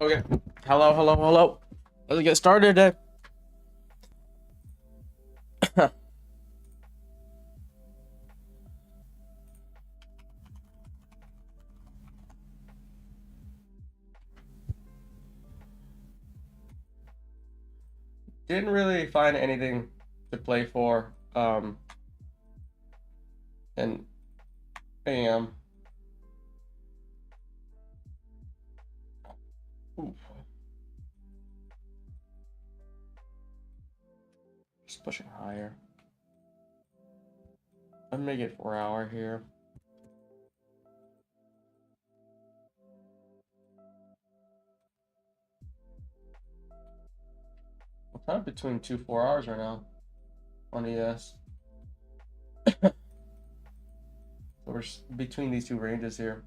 Okay. Hello. Let's get started. Didn't really find anything to play for. And AM. Oof. Just pushing higher. I'm gonna get 4 hour here. I'm kind of between 4 hours right now on ES. So we're between these two ranges here.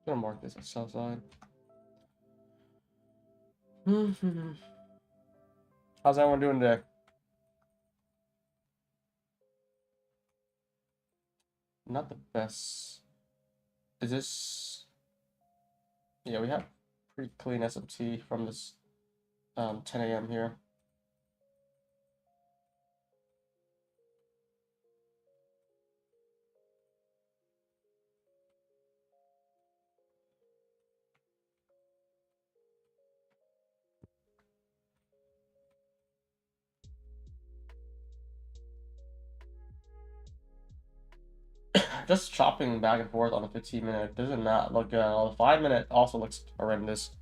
I'm gonna mark this as sell side. How's everyone doing today? Not the best. Is this? Yeah, we have pretty clean SMT from this 10 a.m. here. Just chopping back and forth on a 15-minute does not look good. The 5-minute also looks horrendous.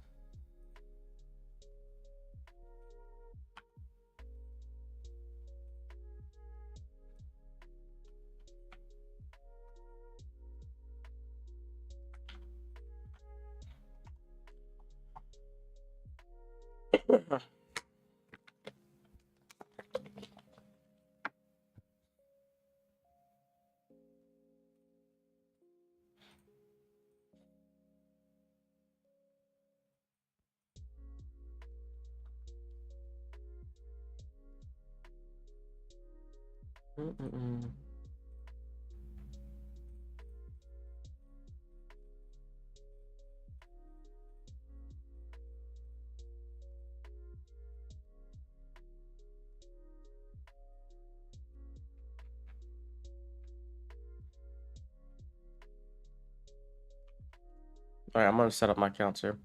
All right, I'm gonna set up my accounts here.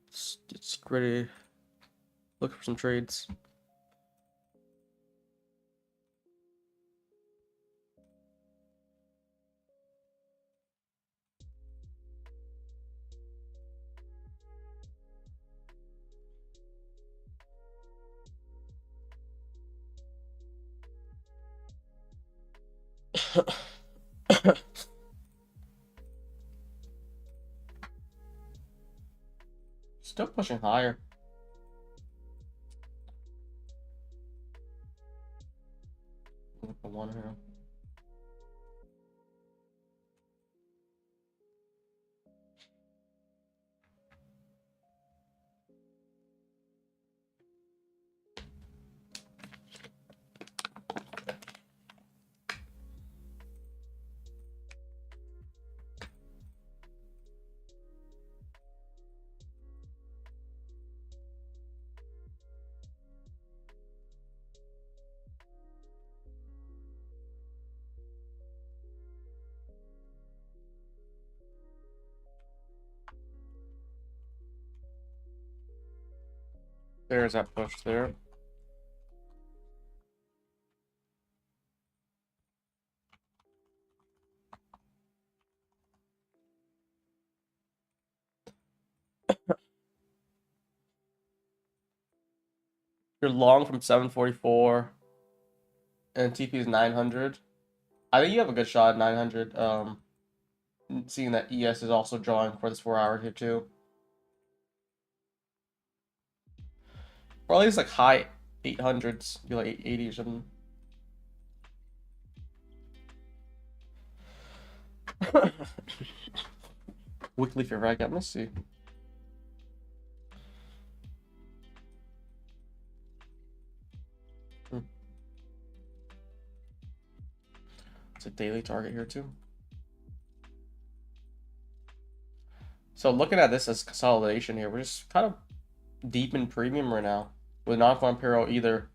It's ready. Look for some trades. Still pushing higher. Look at one here. There's that push there. You're long from 744 and TP is 900. I think you have a good shot at 900. Seeing that ES is also drawing for this 4 hour here too. Or at least like high 800s, be like 880 or something. Weekly fair value gap. Let's see. It's a daily target here too. So looking at this as consolidation here, we're just kind of deep in premium right now, with non-farm payroll either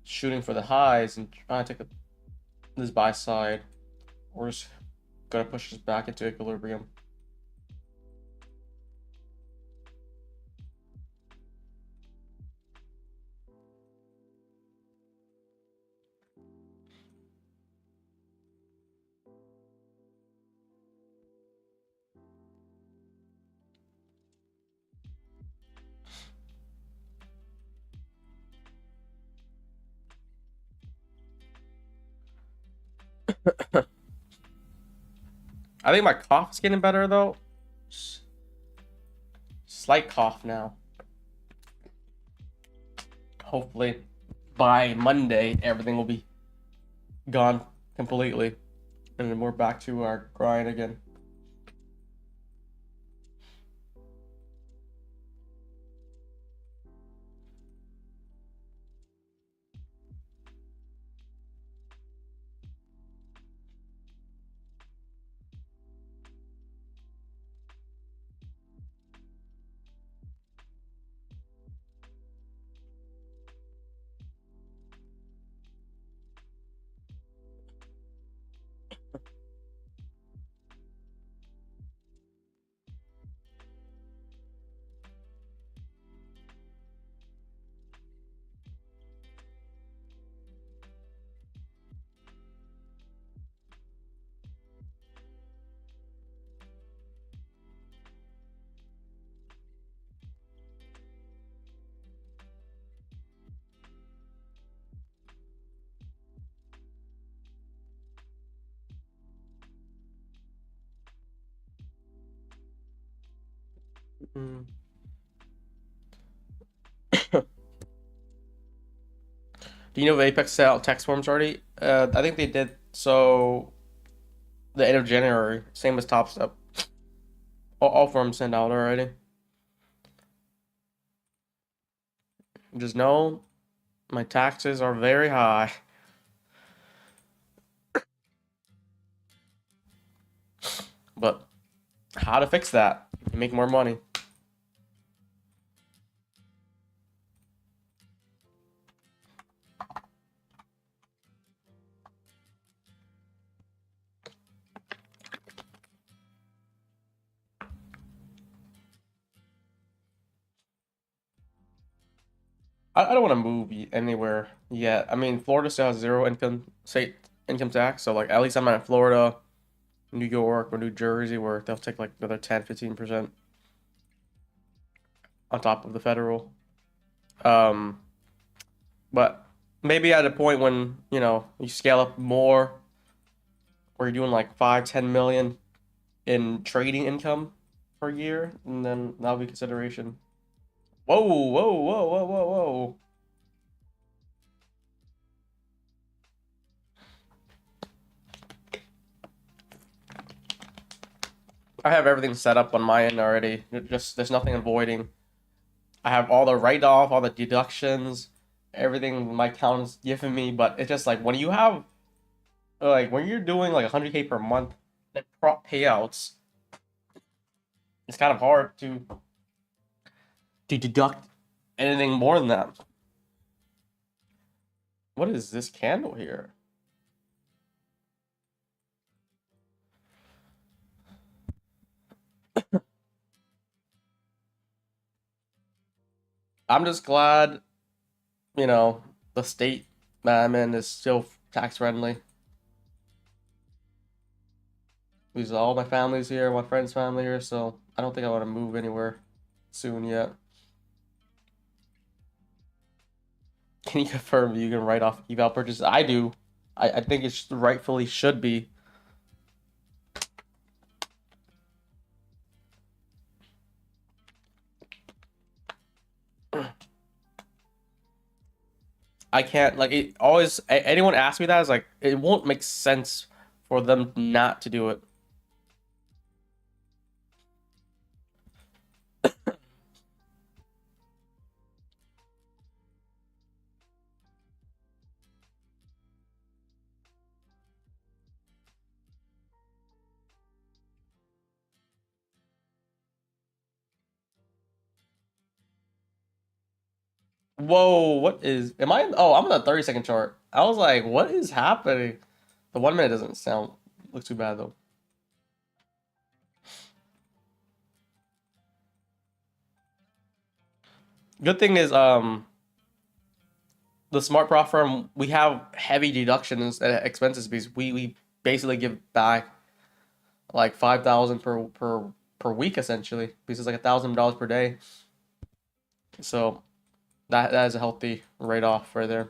shooting for the highs and trying to take this buy side, or just gonna push us back into equilibrium. I think my cough is getting better though. Slight cough now. Hopefully by Monday everything will be gone completely, and then we're back to our grind again. Mm. Do you know if Apex sent out tax forms already? I think they did. So the end of January, same as Top Step. All forms sent out already. Just know my taxes are very high. But how to fix that? Make more money. I don't want to move anywhere yet. I mean, Florida still has zero income tax, so like at least I'm not in Florida, New York, or New Jersey, where they'll take like another 10-15% on top of the federal. Um, but maybe at a point when, you know, you scale up more, where you're doing like 5-10 million in trading income per year, and then that'll be consideration. Whoa, whoa, whoa, whoa, whoa, whoa. I have everything set up on my end already. Just there's nothing avoiding. I have all the write-off, all the deductions, everything my accountant's giving me, but it's just like when you have like when you're doing like 100K per month in prop payouts, it's kind of hard to deduct anything more than that. What is this candle here? I'm just glad, you know, the state that I'm in is still tax friendly. Because all my family's here, my friend's family here, so I don't think I want to move anywhere soon yet. Can you confirm you can write off eval purchases? I do. I think it rightfully should be. I can't like it always anyone asks me that is like it won't make sense for them not to do it. Whoa, what is am I oh, I'm on the 30-second chart. I was like, what is happening? The 1 minute doesn't sound look too bad though. Good thing is the smart prop firm we have heavy deductions and expenses because we basically give back like 5,000 per week essentially because it's like $1,000 per day. So that is a healthy write off right there,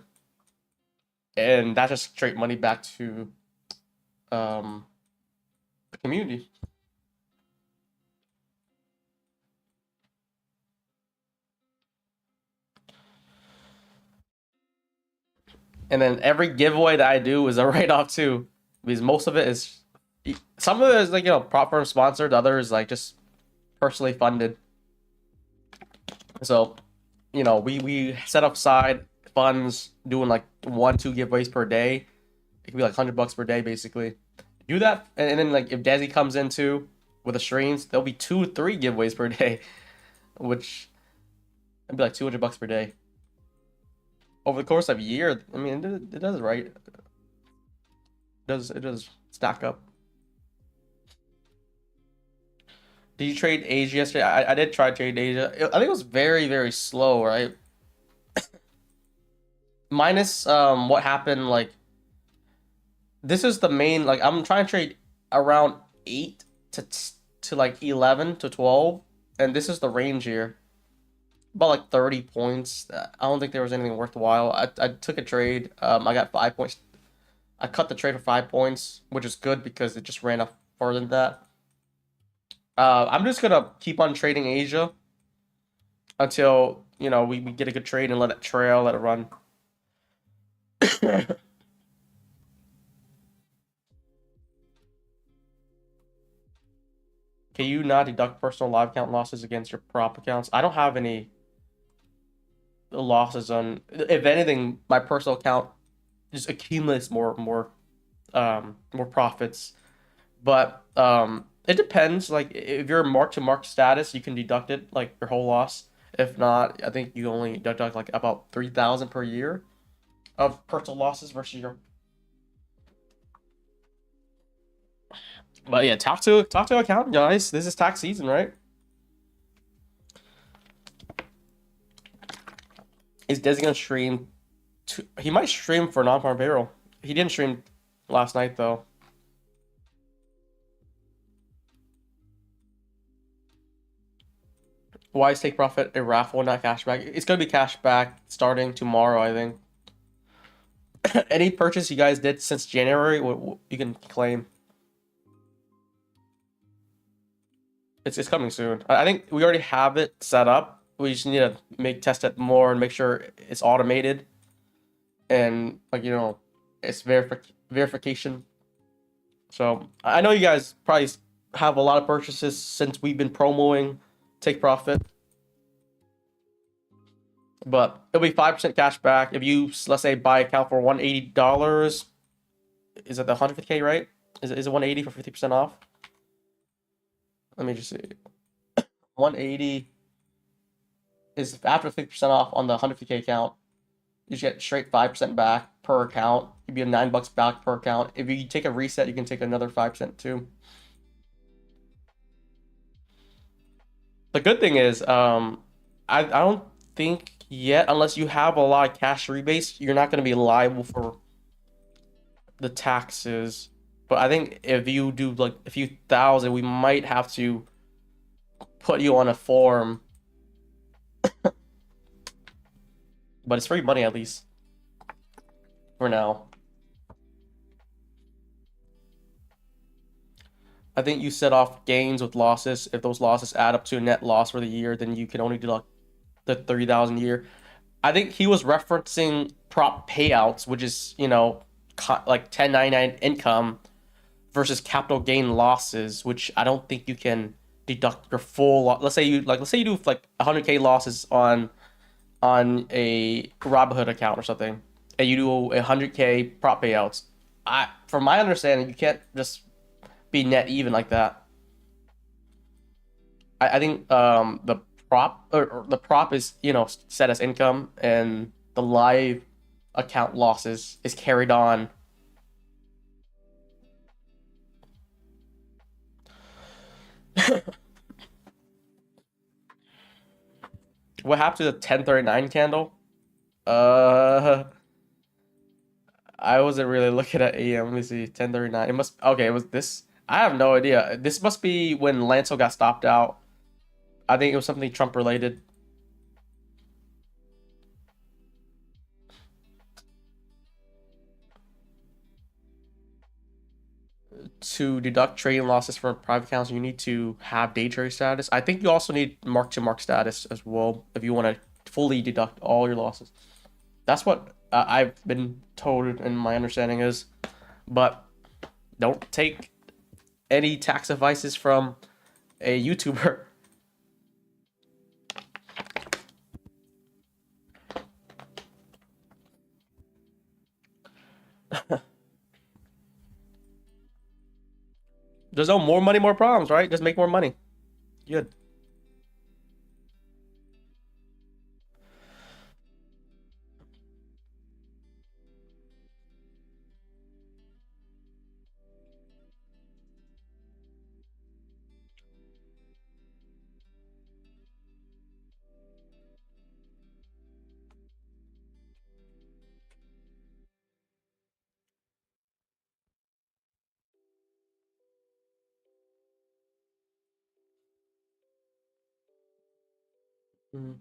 and that's just straight money back to um the community. And then every giveaway that I do is a write off too, because most of it is some of it is like prop firm sponsored, others like just personally funded. So we set up side funds doing like 1-2 giveaways per day. It could be like $100 per day basically. Do that, and then like if Desi comes in too with the streams, there'll be 2-3 giveaways per day, which it'd be like $200 per day over the course of a year. I mean, it does right. It does stack up. Did you trade Asia yesterday? I did try to trade Asia. I think it was very, very slow, right? Minus what happened like this is the main like I'm trying to trade around 8 to like 11 to 12, and this is the range here. About like 30 points. I don't think there was anything worthwhile. I took a trade. I got 5 points. I cut the trade for 5 points, which is good because it just ran up further than that. I'm just gonna keep on trading Asia until we get a good trade and let it trail, let it run. Can you not deduct personal live account losses against your prop accounts? I don't have any losses on. If anything, my personal account just accumulates more profits. But it depends. Like if you're mark to mark status, you can deduct it like your whole loss. If not, I think you only deduct like about 3,000 per year of personal losses versus your. But yeah, talk to accountant guys. This is tax season, right? Is Desi gonna stream? He might stream for non-farm payroll. He didn't stream last night though. Why is take profit a raffle, not cashback? It's gonna be cashback starting tomorrow, I think. Any purchase you guys did since January, you can claim. It's coming soon. I think we already have it set up. We just need to test it more and make sure it's automated and like it's verification. So I know you guys probably have a lot of purchases since we've been promoting take profit, but it'll be 5% cash back if you let's say buy account for $180. Is it the 150K, right? Is it 180 for 50% off? Let me just see. 180 is after 50% off on the 150K account. You just get straight 5% back per account. It'd be a $9 back per account. If you take a reset, you can take another 5% too. The good thing is, I don't think yet, unless you have a lot of cash rebates, you're not going to be liable for the taxes. But I think if you do like a few thousand, we might have to put you on a form. But it's free money at least for now. I think you set off gains with losses. If those losses add up to a net loss for the year, then you can only deduct the 30,000 a year. I think he was referencing prop payouts, which is, like 1099 income versus capital gain losses, which I don't think you can deduct your full let's say you do like 100K losses on a Robinhood account or something, and you do 100K prop payouts. From my understanding, you can't just be net even like that. I think the or the prop is set as income, and the live account losses is carried on. What happened to the 1039 candle? Uh, I wasn't really looking at AM. Let me see, 1039. It must okay. It was this. I have no idea. This must be when Lancel got stopped out. I think it was something Trump related. To deduct trading losses from private accounts, you need to have day trade status. I think you also need mark to mark status as well if you want to fully deduct all your losses. That's what I've been told, and my understanding is. But don't take any tax advices from a YouTuber. There's no more money, more problems, right? Just make more money. Good. Mhm.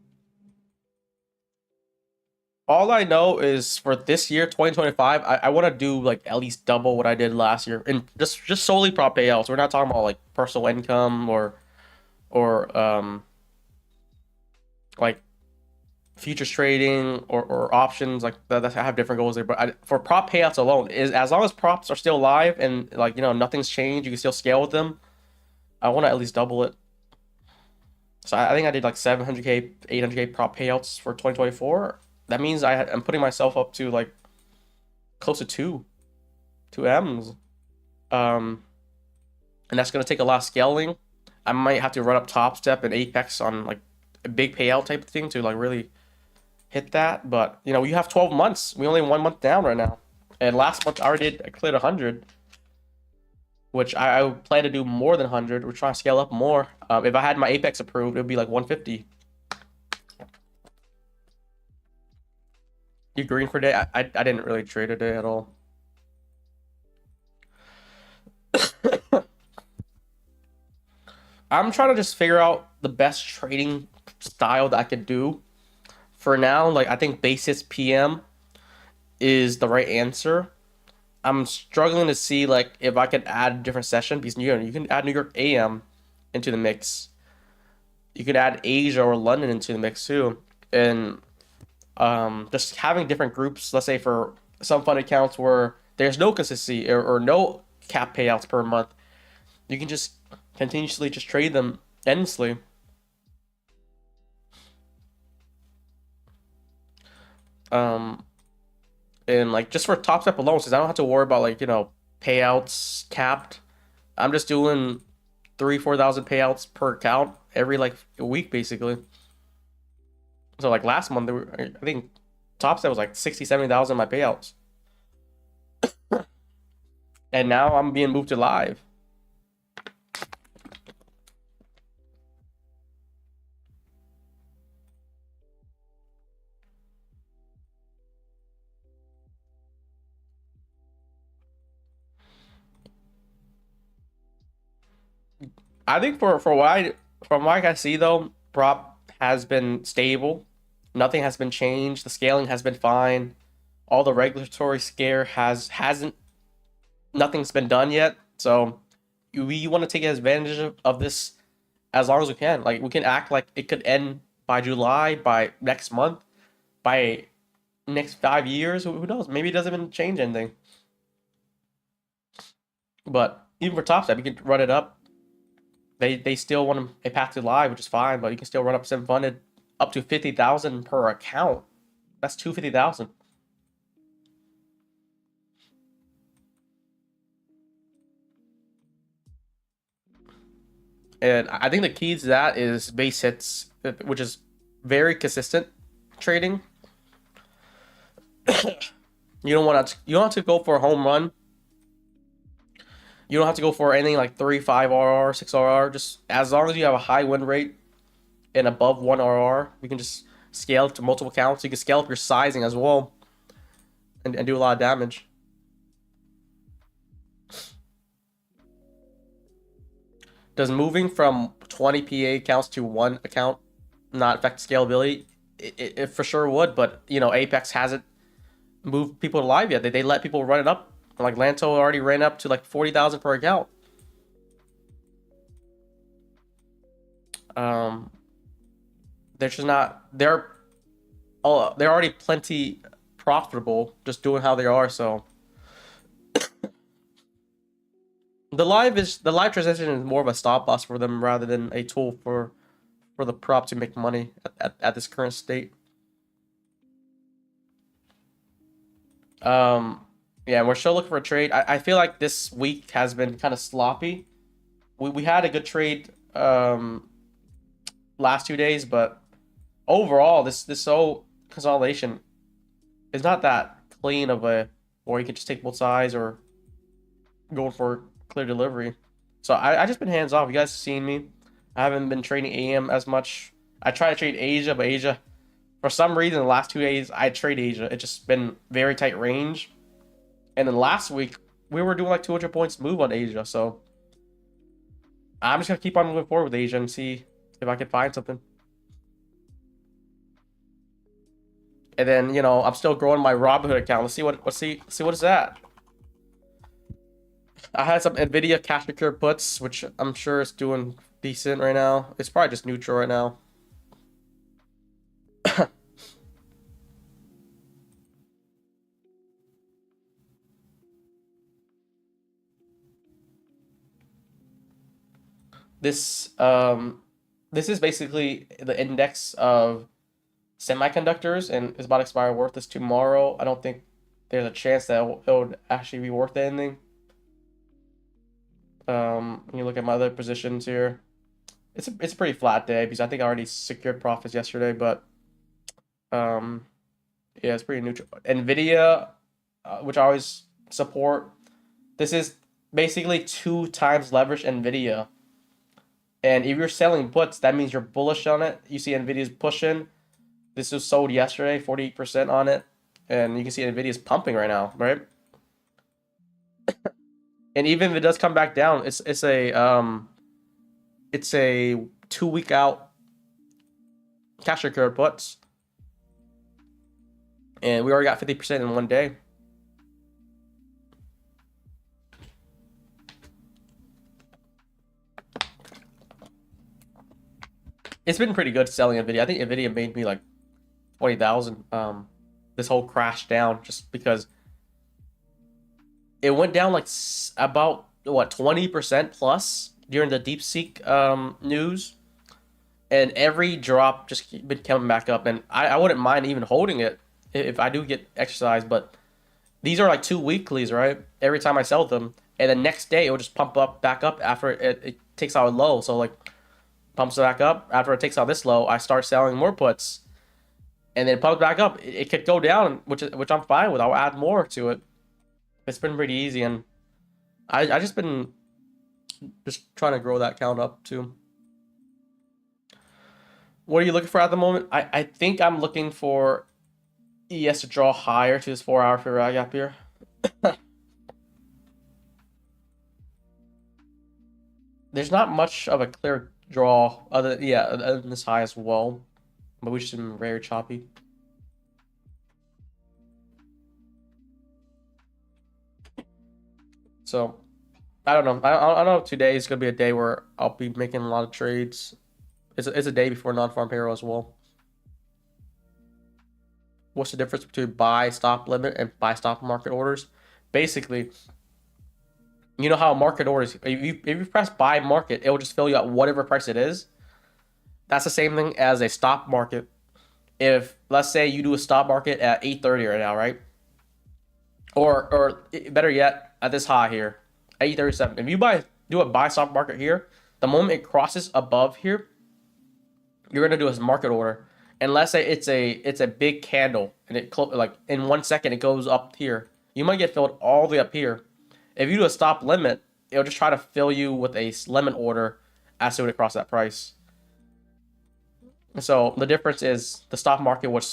All I know is for this year, 2025, I want to do like at least double what I did last year, and just solely prop payouts. We're not talking about like personal income or like futures trading or options like that. I have different goals there, but for prop payouts alone, is as long as props are still live and like nothing's changed, you can still scale with them. I want to at least double it. So I think I did like 700K, 800K prop payouts for 2024. That means I'm putting myself up to like close to two M's. Um, and that's gonna take a lot of scaling. I might have to run up Top Step and Apex on like a big payout type of thing to like really hit that. But you have 12 months. We only 1 month down right now. And last month I cleared 100, which I plan to do more than 100. We're trying to scale up more. If I had my Apex approved, it would be like 150. You green for day? I didn't really trade today at all. I'm trying to just figure out the best trading style that I can do. For now, like I think basis PM is the right answer. I'm struggling to see like if I could add a different session because you can add New York AM into the mix. You could add Asia or London into the mix too. And just having different groups, let's say for some fund accounts where there's no consistency or no cap payouts per month, you can just continuously just trade them endlessly. Um, and like just for Top Step alone, since I don't have to worry about like payouts capped, I'm just doing 3,000 4,000 payouts per account every like a week basically. So like last month, I think Top Step was like 60 70,000 my payouts, and now I'm being moved to live. I think for what I from what I can see though, prop has been stable. Nothing has been changed. The scaling has been fine. All the regulatory scare hasn't nothing's been done yet. So we want to take advantage of this as long as we can. Like we can act like it could end by July, by next month. by next 5 years, who knows? Maybe it doesn't even change anything. But even for Top Step, you can run it up. They still want a path to live, which is fine, but you can still run up 7 funded up to 50,000 per account. That's 250,000. And I think the key to that is base hits, which is very consistent trading. You don't have to go for a home run. You don't have to go for anything like 3, 5 RR, 6 RR. Just as long as you have a high win rate and above 1 RR, you can just scale to multiple counts. You can scale up your sizing as well and do a lot of damage. Does moving from 20 PA accounts to 1 account not affect scalability? It for sure would, but you know, Apex hasn't moved people to live yet. They let people run it up. Like Lanto already ran up to like 40,000 per account. They're just not. They're already plenty profitable just doing how they are. So the live transition is more of a stop loss for them rather than a tool for the prop to make money at this current state. Yeah, we're still looking for a trade. I feel like this week has been kind of sloppy. We had a good trade last 2 days, but overall this whole consolidation is not that clean of a, or you can just take both sides or going for clear delivery. So I just been hands off. You guys seen me. I haven't been trading AM as much. I try to trade Asia, but Asia, for some reason, the last 2 days, I trade Asia. It's just been very tight range. And then last week, we were doing like 200 points move on Asia. So I'm just going to keep on moving forward with Asia and see if I can find something. And then, you know, I'm still growing my Robinhood account. Let's see what is that. I had some Nvidia cash secured puts, which I'm sure is doing decent right now. It's probably just neutral right now. This is basically the index of semiconductors, and it's about to expire worth this tomorrow. I don't think there's a chance that it would actually be worth anything. You look at my other positions here. It's a pretty flat day because I think I already secured profits yesterday, but yeah, it's pretty neutral. Nvidia, which I always support, this is basically 2 times leverage Nvidia. And if you're selling puts, that means you're bullish on it. You see Nvidia's pushing. This was sold yesterday, 48% on it. And you can see Nvidia's pumping right now, right? And even if it does come back down, it's a 2 week out cash secured puts. And we already got 50% in 1 day. It's been pretty good selling Nvidia. I think Nvidia made me like 20,000. This whole crash down just because it went down like about what 20% plus during the DeepSeek news, and every drop just been coming back up. And I wouldn't mind even holding it if I do get exercise, but these are like 2 weeklies, right? Every time I sell them, and the next day it will just pump up back up after it takes out a low. So like pumps back up after it takes out this low, I start selling more puts, and then it pumps back up. It could go down, which I'm fine with. I'll add more to it. It's been pretty easy, and I just been trying to grow that count up too. What are you looking for at the moment? I think I'm looking for ES to draw higher to this 4-hour fair value gap here. There's not much of a clear draw other than this high as well, but we just been very choppy. So I don't know. I don't know if today is gonna be a day where I'll be making a lot of trades. It's a day before non-farm payroll as well. what's the difference between buy stop limit and buy stop market orders? Basically, you know how market orders, if you press buy market, it will just fill you at whatever price it is. That's the same thing as a stop market. If let's say you do a stop market at 8:30 right now, right? Or better yet, at this high here, 8:37. If you do a buy stop market here, the moment it crosses above here, you're gonna do a market order. And let's say it's a big candle and like in 1 second it goes up here. You might get filled all the way up here. If you do a stop limit, it'll just try to fill you with a limit order as soon as it crosses that price. So the difference is the stock market would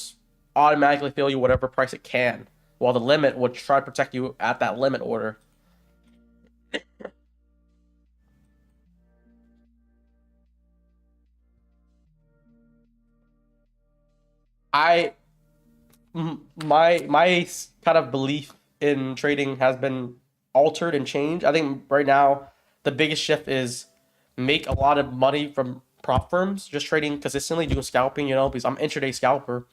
automatically fill you whatever price it can, while the limit would try to protect you at that limit order. I my kind of belief in trading has been altered and changed. I think right now the biggest shift is make a lot of money from prop firms, just trading consistently, doing scalping, because I'm an intraday scalper.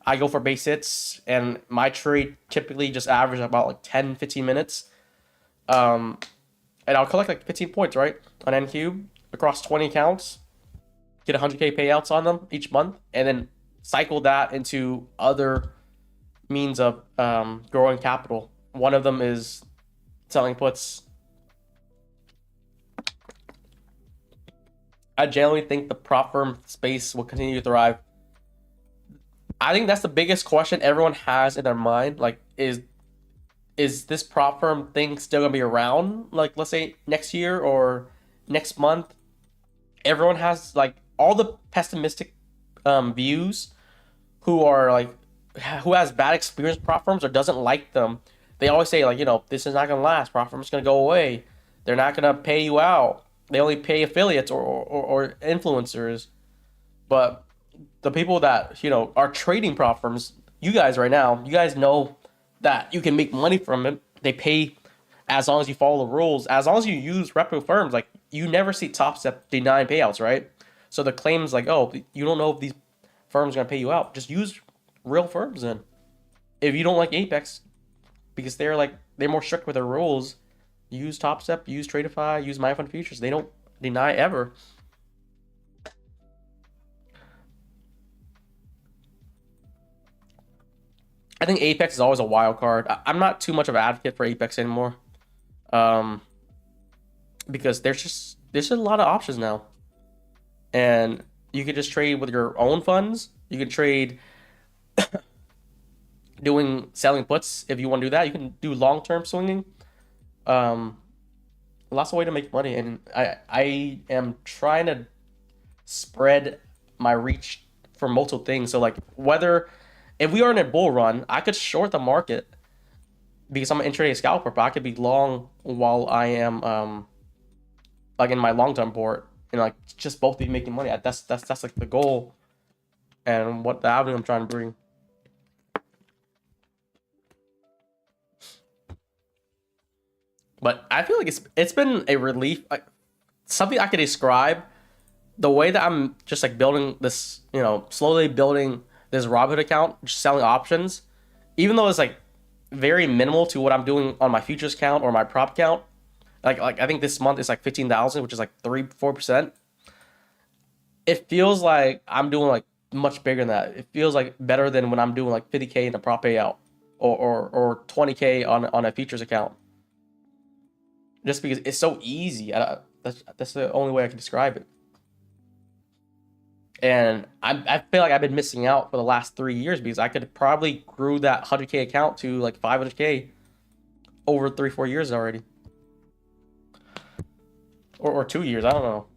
I go for base hits and my trade typically just average about like 10, 15 minutes. And I'll collect like 15 points, right? On NQ across 20 accounts, get 100K payouts on them each month, and then cycle that into other means of growing capital. One of them is selling puts. I generally think the prop firm space will continue to thrive. I think that's the biggest question everyone has in their mind. Like, is this prop firm thing still gonna be around? Like, let's say next year or next month. Everyone has like all the pessimistic views who are like who has bad experience with prop firms or doesn't like them. They always say like, this is not gonna last. Prop firms gonna go away. They're not gonna pay you out. They only pay affiliates or influencers. But the people that are trading prop firms, you guys right now, you guys know that you can make money from it. They pay as long as you follow the rules, as long as you use reputable firms. Like, you never see Top Step denying payouts, right? So the claims like, oh, you don't know if these firms are gonna pay you out. Just use real firms then. If you don't like Apex, because they're more strict with their rules, use Top Step, use Tradeify, use MyFund Futures. They don't deny ever. I think Apex is always a wild card. I'm not too much of an advocate for Apex anymore, because there's a lot of options now, and you can just trade with your own funds. You can trade selling puts if you want to do that. You can do long term swinging. Lots of way to make money, and I am trying to spread my reach for multiple things. So like if we are in a bull run, I could short the market because I'm an intraday scalper, but I could be long while I am like in my long term port, and like just both be making money. That's like the goal and what the avenue I'm trying to bring. But I feel like it's been a relief, like something I could describe the way that I'm just like building this, slowly building this Robinhood account, just selling options, even though it's like very minimal to what I'm doing on my futures account or my prop account. Like I think this month is like 15,000, which is like 3-4%. It feels like I'm doing like much bigger than that. It feels like better than when I'm doing like 50K in a prop payout or 20K on a futures account. Just because it's so easy. That's the only way I can describe it. And I feel like I've been missing out for the last 3 years because I could probably grew that 100K account to like 500K over 3-4 years already. Or 2 years, I don't know.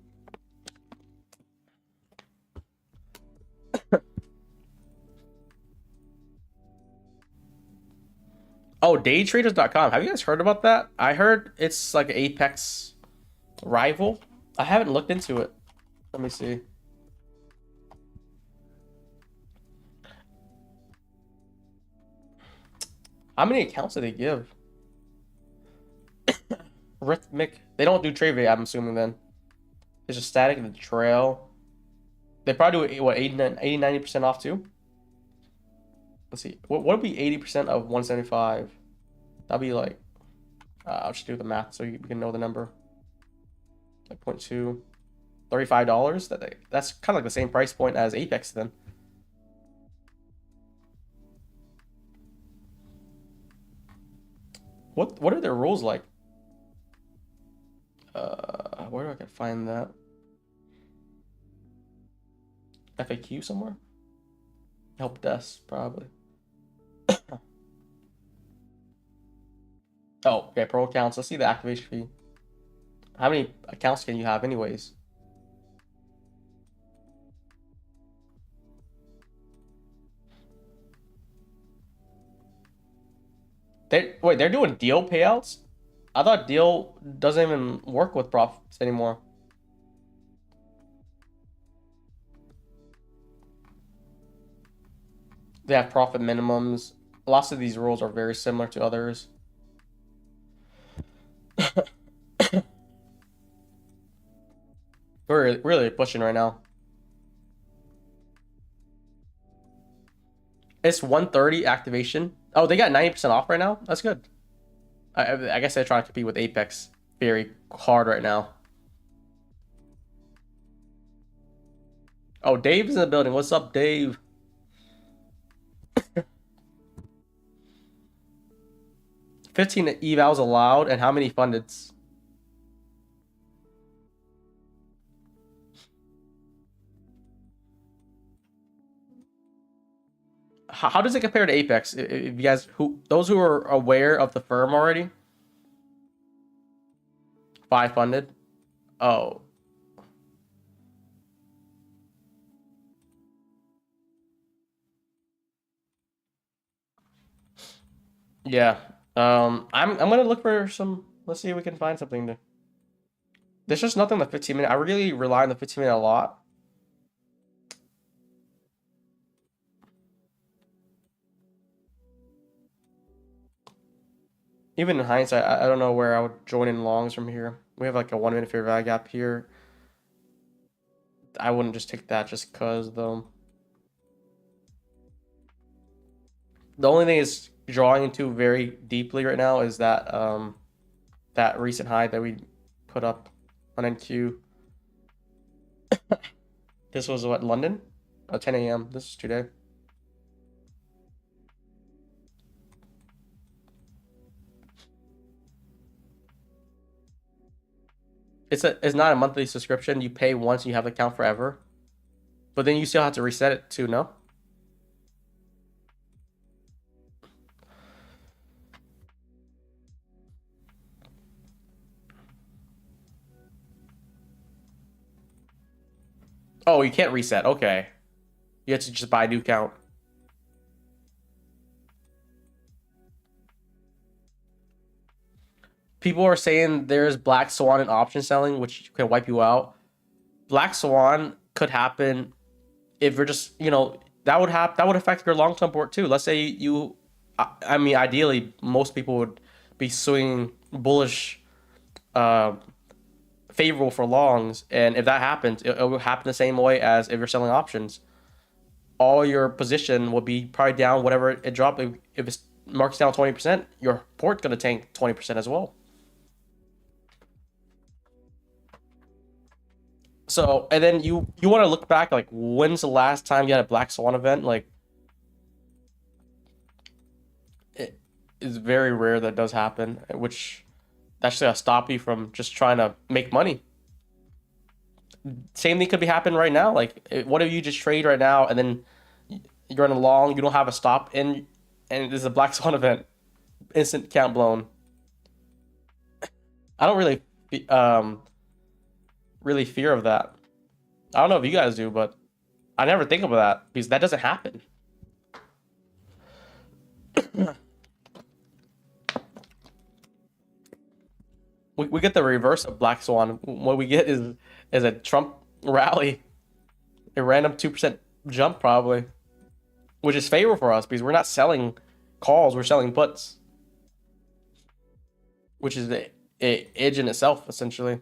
Oh, daytraders.com. Have you guys heard about that? I heard it's like an Apex rival. I haven't looked into it. Let me see. How many accounts do they give? Rhythmic. They don't do trade rate, I'm assuming then. It's just static in the trail. They probably do what, 80, 90% off too? let's see. What would be 80% of 175? That'd be like, I'll just do the math so you can know the number. Like 0.2, $35. That's kind of like the same price point as Apex then. What are their rules like? Where do I can find that? FAQ somewhere? Help desk, probably. Oh, okay, pro accounts. Let's see the activation fee. How many accounts can you have anyways? Wait, they're doing deal payouts? I thought deal doesn't even work with profits anymore. They have profit minimums. Lots of these rules are very similar to others. We're really pushing right now. It's 130 activation. Oh, they got 90% off right now? That's good. I guess they're trying to compete with Apex very hard right now. Oh, Dave's in the building. What's up, Dave? 15 evals allowed, and how many funded? How does it compare to Apex? If you guys, those who are aware of the firm already, 5 funded. Oh, yeah. I'm gonna look for some. Let's see if we can find something to. There's just nothing the 15-minute. I really rely on the 15-minute a lot. Even in hindsight, I don't know where I would join in longs from here. We have like a 1 minute fair value gap here. I wouldn't just take that just cause though. The only thing is drawing into very deeply right now is that that recent high that we put up on NQ. This was what, London? 10 a.m. This is today. It's not a monthly subscription. You pay once, you have the account forever. But then you still have to reset it too, no? Oh, you can't reset. Okay. You have to just buy a new account. People are saying there's black swan and option selling, which can wipe you out. Black swan could happen if you're just, that would affect your long-term port too. Let's say I mean, ideally, most people would be swinging bullish, favorable for longs, and if that happens, it will happen the same way as if you're selling options. All your position will be probably down whatever it dropped. If it's marks down 20%, your port's gonna tank 20% as well. So, and then you want to look back, like, when's the last time you had a black swan event? Like, it is very rare that does happen, which that's gonna stop you from just trying to make money. Same thing could be happening right now. Like, what if you just trade right now and then you're in a long, you don't have a stop, and there's a black swan event, instant count blown. I don't really fear of that. I don't know if you guys do, but I never think of that because that doesn't happen. We get the reverse of black swan. What we get is a Trump rally, a random 2% jump probably, which is favorable for us because we're not selling calls, we're selling puts, which is a edge in itself essentially.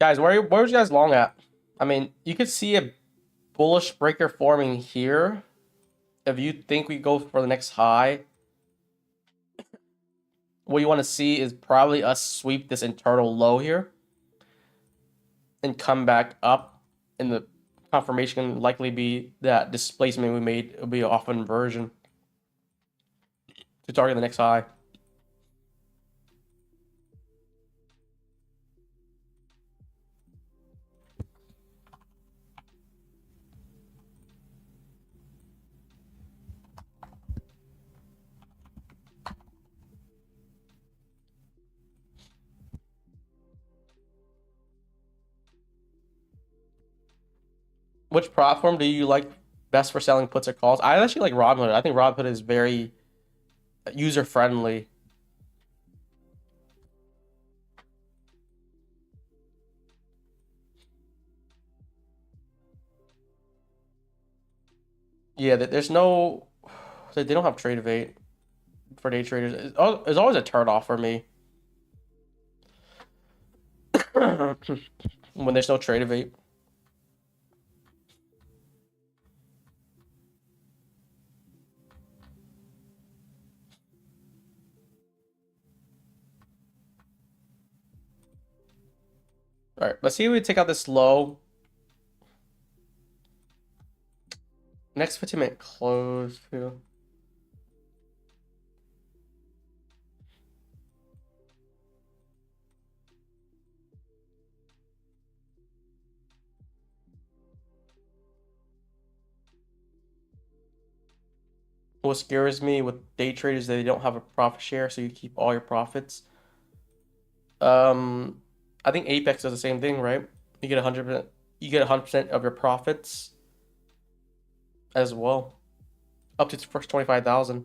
Guys, where's you guys long at? I mean, you could see a bullish breaker forming here. If you think we go for the next high, what you want to see is probably us sweep this internal low here and come back up. And the confirmation can likely be that displacement we made will be off inversion to target the next high. Which platform do you like best for selling puts or calls? I actually like Robinhood. I think Robinhood is very user friendly. Yeah, there's no, they don't have trade evade for day traders. It's always a turn off for me when there's no trade evade. All right, let's see if we take out this low. Next 15-minute close too. What scares me with day traders that they don't have a profit share, so you keep all your profits. I think Apex does the same thing, right? You get 100%. You get 100% of your profits as well, up to the first 25,000.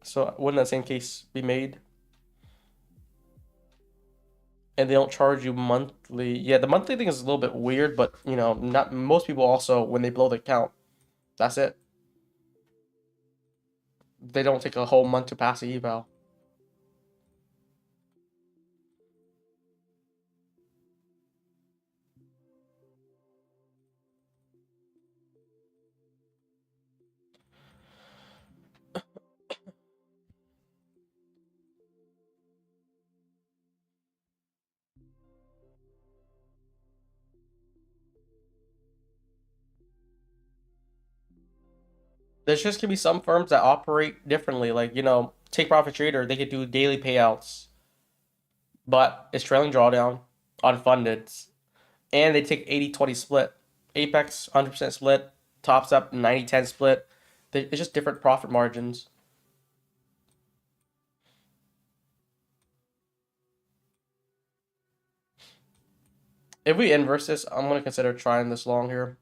So wouldn't that same case be made? And they don't charge you monthly. Yeah, the monthly thing is a little bit weird, but you know, not most people also when they blow the account, that's it. They don't take a whole month to pass the eval. There's just gonna be some firms that operate differently. Like, you know, take profit trader, they could do daily payouts, but it's trailing drawdown on funded. And they take 80-20 split. Apex 100% split, tops up 90-10 split. It's just different profit margins. If we inverse this, I'm gonna consider trying this long here.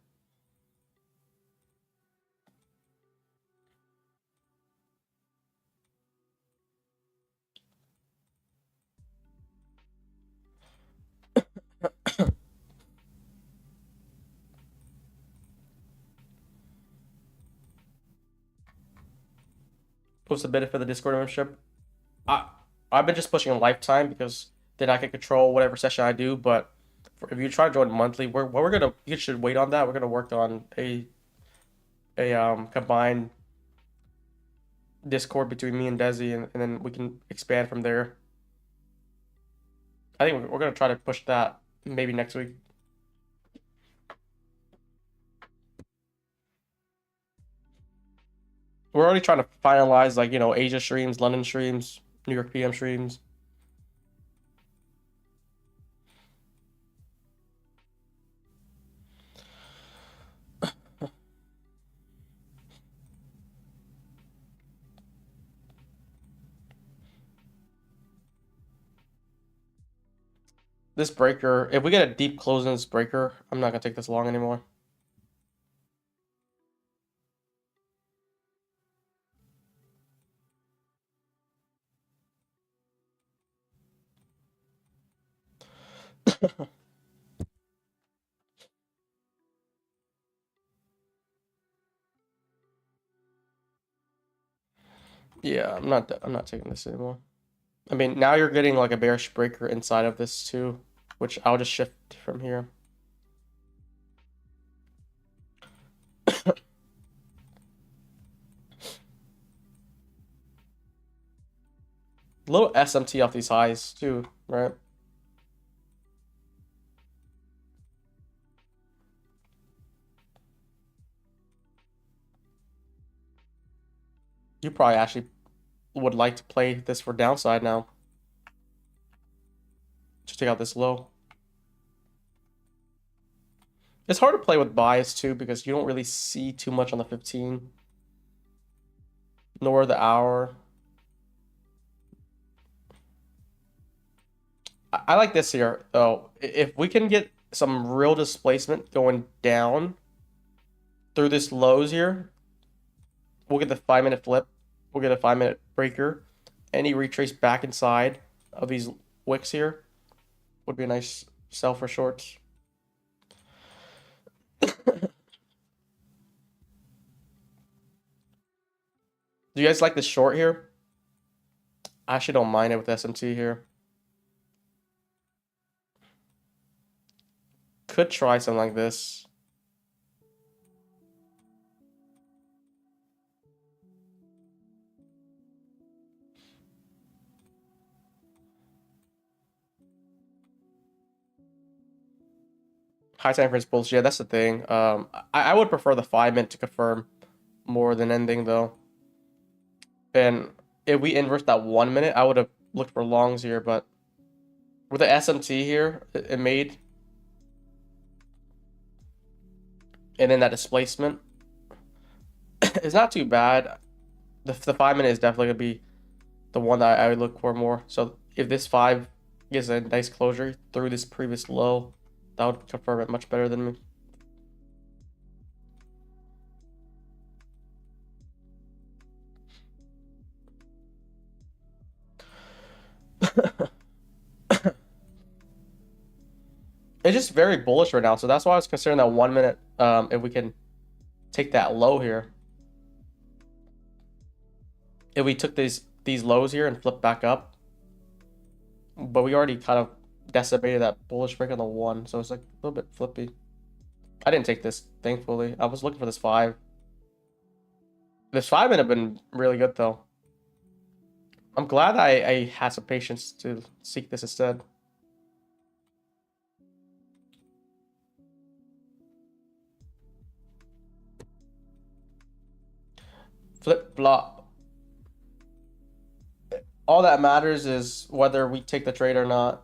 What's the benefit of the Discord membership? I I've been just pushing a lifetime because then I can control whatever session I do. But if you try to join monthly, we're gonna you should wait on that. We're gonna work on a combined Discord between me and Desi, and then we can expand from there. I think we're gonna try to push that maybe next week. We're already trying to finalize like, you know, Asia streams, London streams, New York PM streams. This breaker, if we get a deep close in this breaker, I'm not gonna take this long anymore. Yeah, I'm not taking this anymore. I mean, now you're getting like a bearish breaker inside of this too. which I'll just shift from here. A little SMT off these highs too, right? You probably actually would like to play this for downside now. Just take out this low. It's hard to play with bias too because you don't really see too much on the 15, nor the hour. I like this here though. If we can get some real displacement going down through this lows here, we'll get the 5-minute flip. We'll get a 5-minute breaker. Any retrace back inside of these wicks here would be a nice sell for shorts. Do you guys like this short here? I actually don't mind it with SMT here. Could try something like this. High time principles, yeah, that's the thing. I would prefer the 5-minute to confirm more than anything though. And if we inverse that 1 minute, I would have looked for longs here, but with the SMT here, it made, and then that displacement, it's not too bad. The 5-minute is definitely gonna be the one that I would look for more. So if this 5 gives a nice closure through this previous low, that would confirm it much better than me. It's just very bullish right now, so that's why I was considering that 1 minute. If we can take that low here, if we took these lows here and flip back up, but we already kind of decimated that bullish break on the 1, so it's like a little bit flippy. I didn't take this, thankfully. I was looking for this 5. This 5-minute have been really good though. I'm glad I had some patience to seek this instead. Flip flop. All that matters is whether we take the trade or not.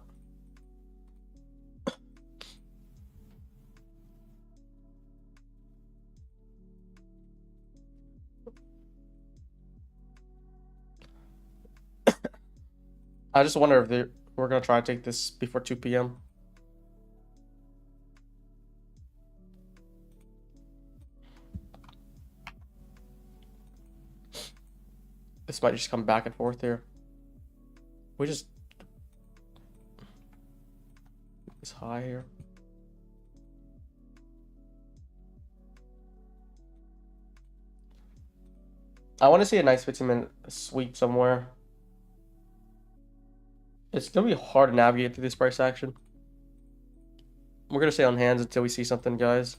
I just wonder if we're gonna try to take this before 2 p.m. This might just come back and forth here. We just it's high here. I want to see a nice 15-minute sweep somewhere. It's gonna be hard to navigate through this price action. We're gonna stay on hands until we see something, guys.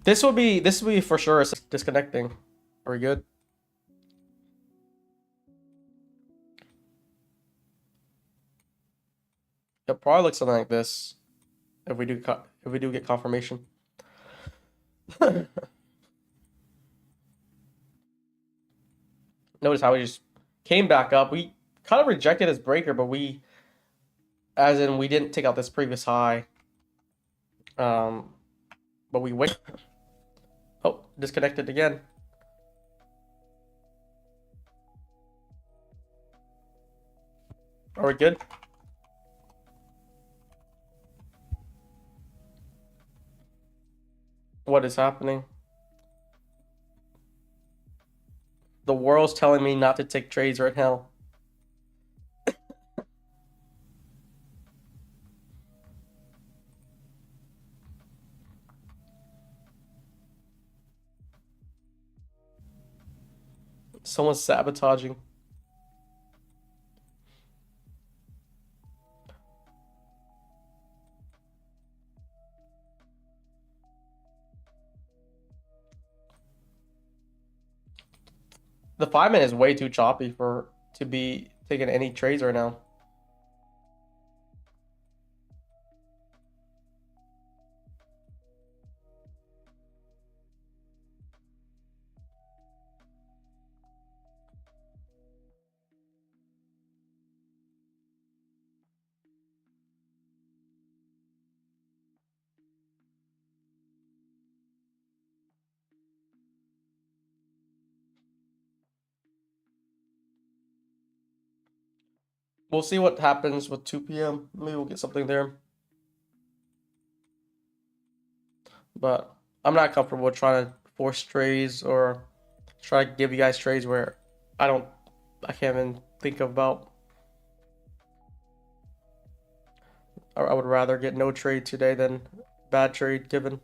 This will be for sure disconnecting. Are we good? It'll probably look something like this if we do get confirmation. Notice how we just came back up. We kind of rejected his breaker, but we didn't take out this previous high. But we wait. Oh, disconnected again. Are we good? What is happening? The world's telling me not to take trades right now. Someone's sabotaging. The 5 minute is way too choppy for to be taking any trades right now. We'll see what happens with 2 p.m. Maybe we'll get something there. But I'm not comfortable trying to force trades or try to give you guys trades where I can't even think about. I would rather get no trade today than bad trade given.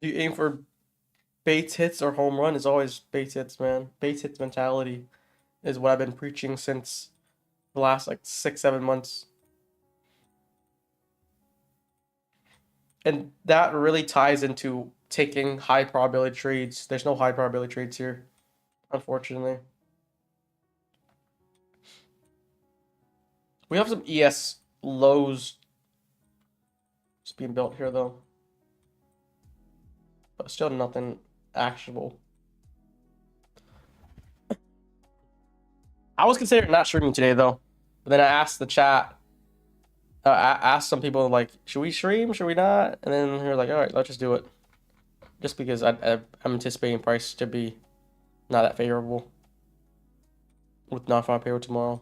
You aim for base hits or home run is always base hits, man. Base hits mentality is what I've been preaching since the last like 6, 7 months. And that really ties into taking high probability trades. There's no high probability trades here, unfortunately. We have some ES lows just being built here though. But still nothing actionable. I was considering not streaming today though. But then I asked the chat, I asked some people like, should we stream? Should we not? And then they were like, all right, let's just do it. Just because I'm anticipating price to be not that favorable with non-farm payroll tomorrow.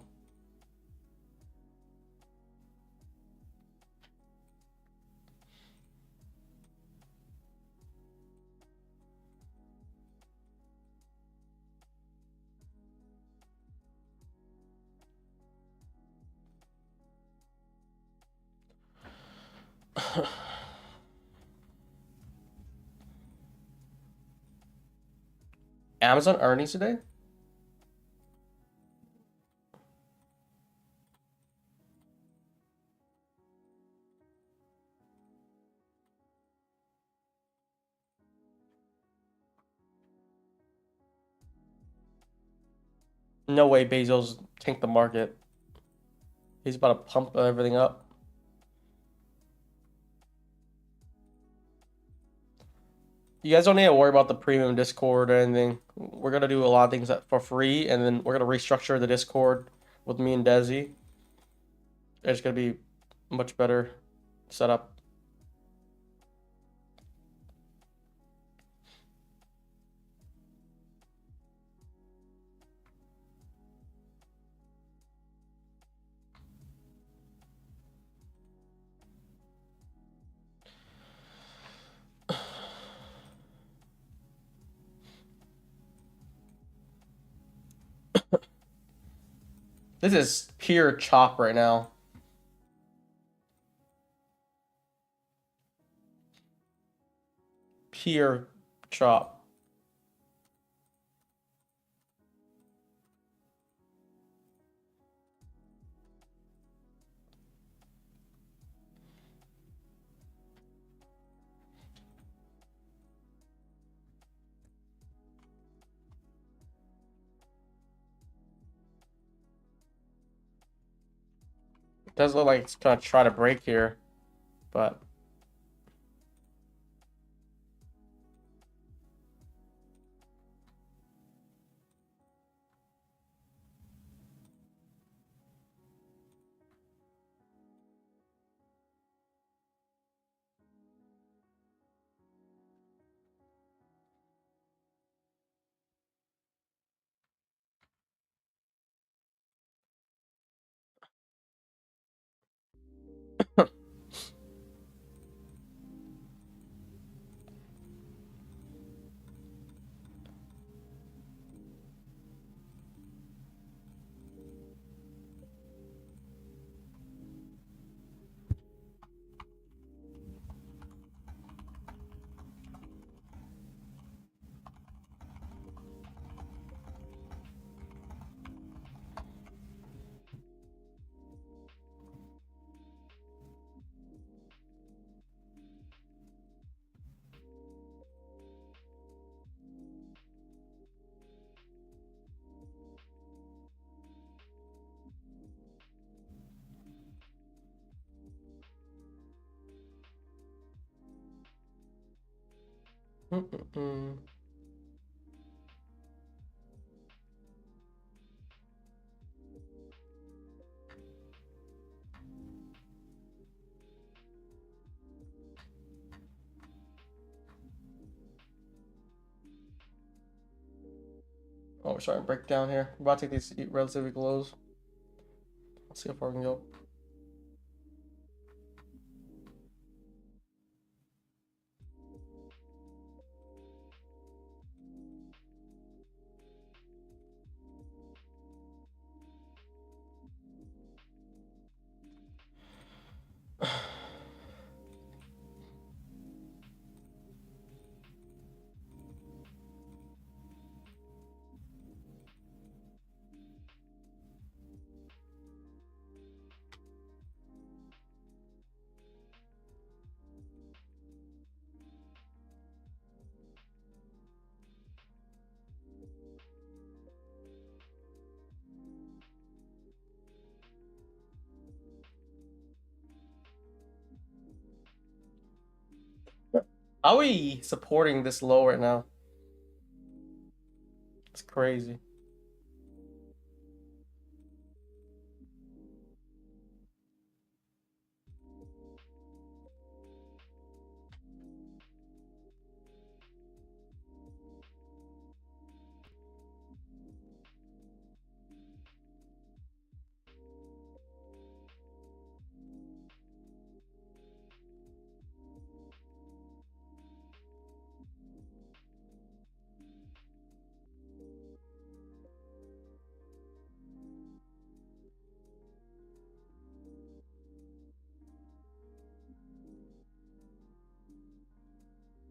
Amazon earnings today? No way Bezos tanked the market. He's about to pump everything up. You guys don't need to worry about the premium Discord or anything. We're gonna do a lot of things for free, and then we're gonna restructure the Discord with me and Desi. It's gonna be much better setup. This is pure chop right now. Pure chop. It does look like it's gonna try to break here, but Mm-mm-mm. Oh, we're starting to break down here. We're about to take these relatively close. Let's see how far we can go. How are we supporting this low right now? It's crazy.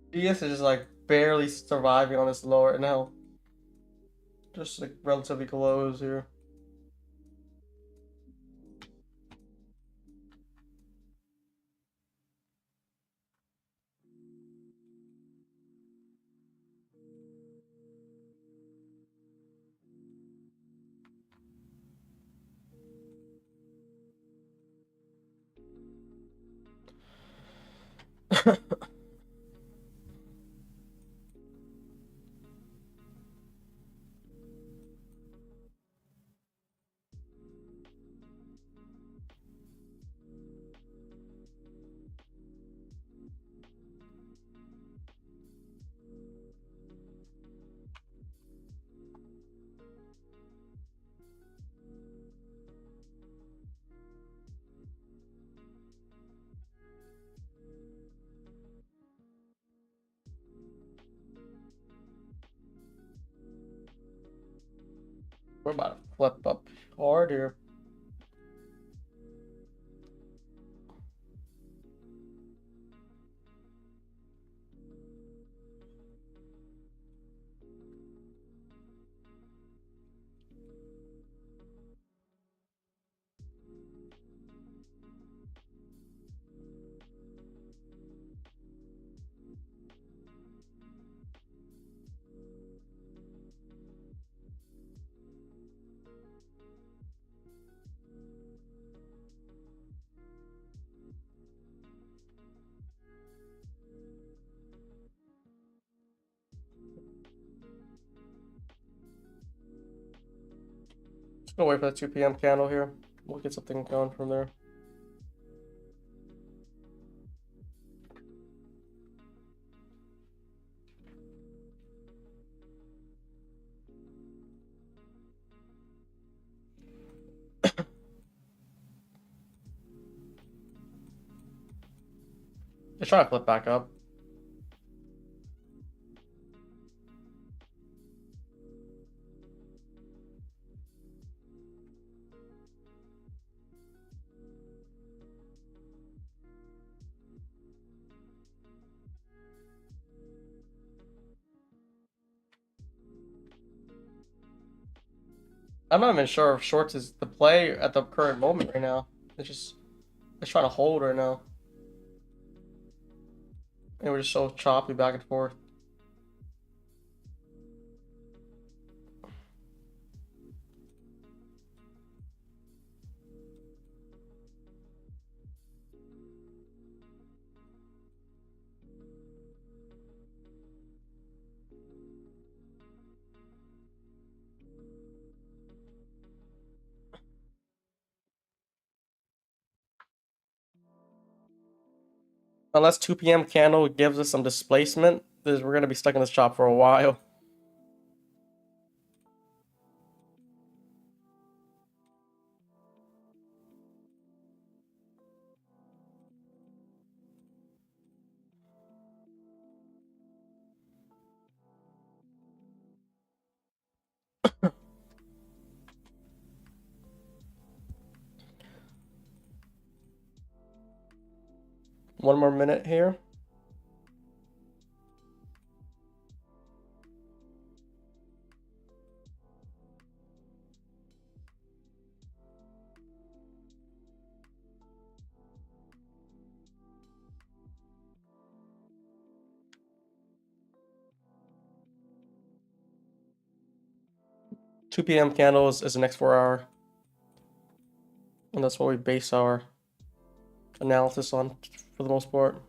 DS is just like barely surviving on this low right now. Just like relatively close here. We're about to flip up hard here. Just gonna wait for the 2 p.m. candle here. We'll get something going from there. Just trying to flip back up. I'm not even sure if shorts is the play at the current moment right now. It's trying to hold right now. And we're just so choppy back and forth. Unless 2 p.m. candle gives us some displacement, we're going to be stuck in this chop for a while. One more minute here. Two p.m. candles is the next 4 hour. And that's what we base our analysis on for the most part.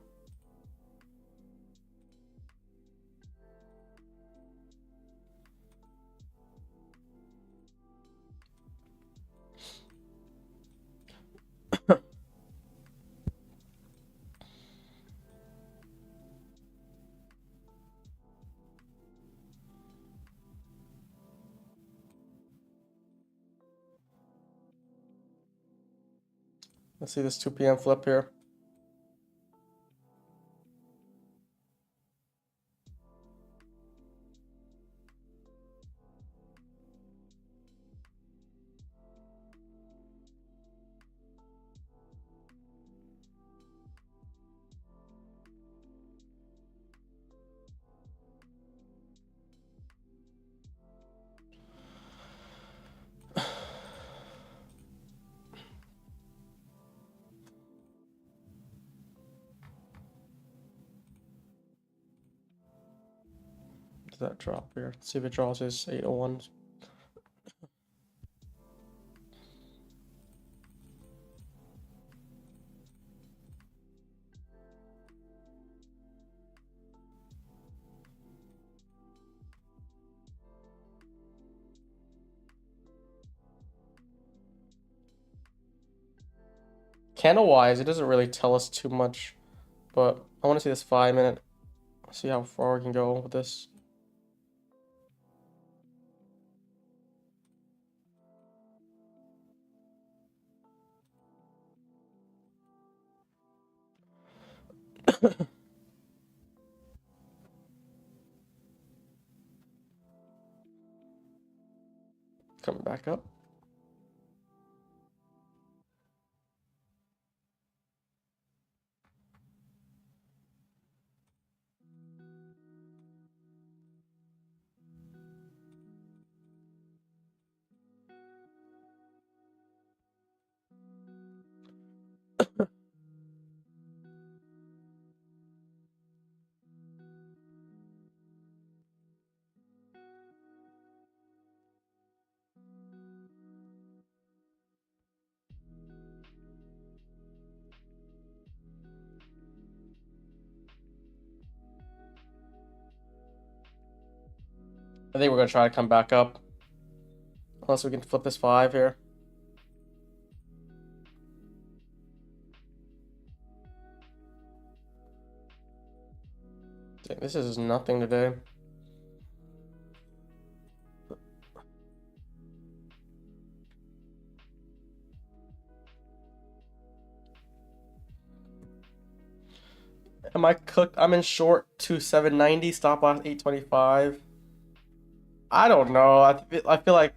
Let's see this 2 p.m. flip here. Does that drop here? Let's see if it draws his 801s. Candle wise, it doesn't really tell us too much, but I want to see this 5 minute. See how far we can go with this. Coming back up. I think we're gonna try to come back up. Unless we can flip this 5 here. Dang, this is nothing today. Am I cooked? I'm in short to 790, stop loss 825. I don't know. I feel like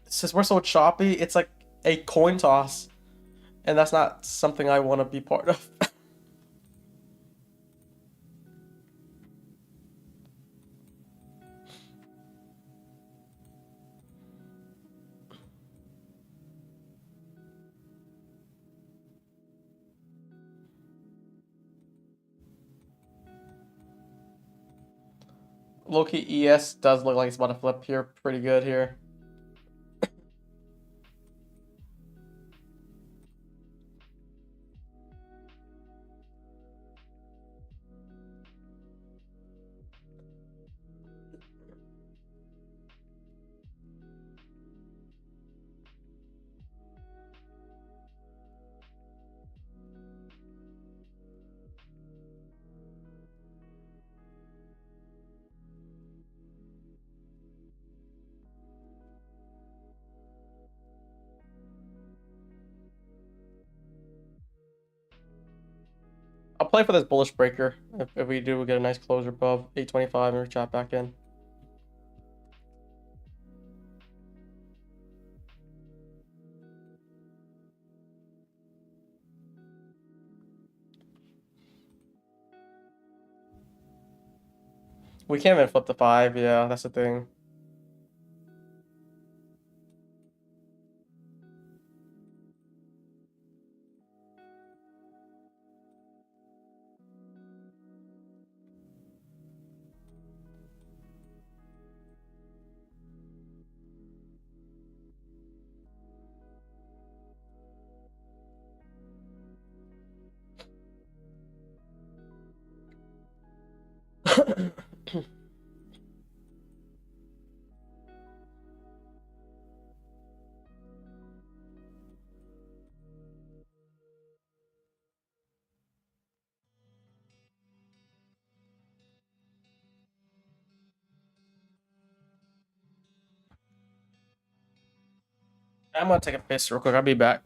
since we're so choppy, it's like a coin toss. And that's not something I want to be part of. Low-key ES does look like it's about to flip here pretty good here. play for this bullish breaker. If we do, we get a nice closure above 825 and we chop back in. We can't even flip the 5. Yeah, that's the thing. I'm gonna take a piss real quick. I'll be back.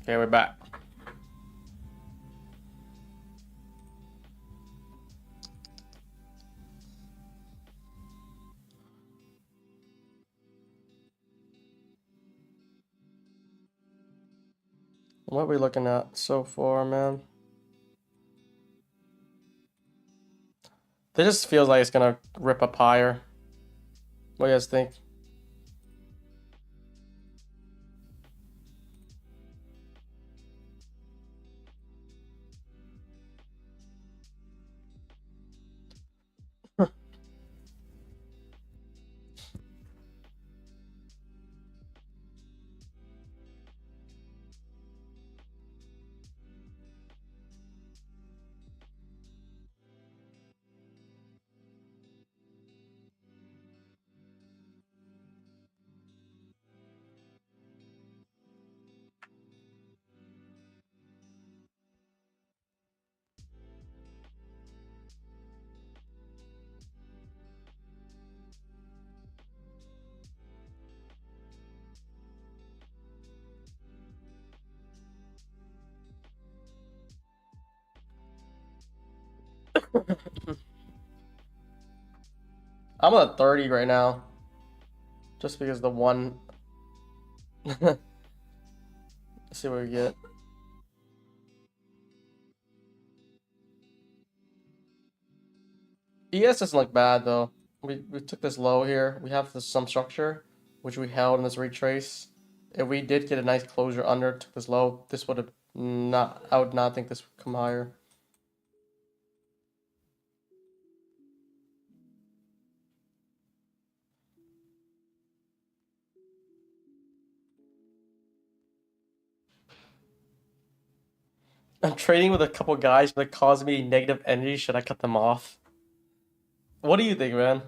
Okay, we're back. What are we looking at so far, man? It just feels like it's gonna rip up higher. What do you guys think? I'm at 30 right now. Just because the one. Let's see what we get. ES doesn't look bad though. We took this low here. We have some structure, which we held in this retrace. If we did get a nice closure under, took this low, this would have not. I would not think this would come higher. I'm trading with a couple guys, but it caused me negative energy. Should I cut them off? What do you think, man?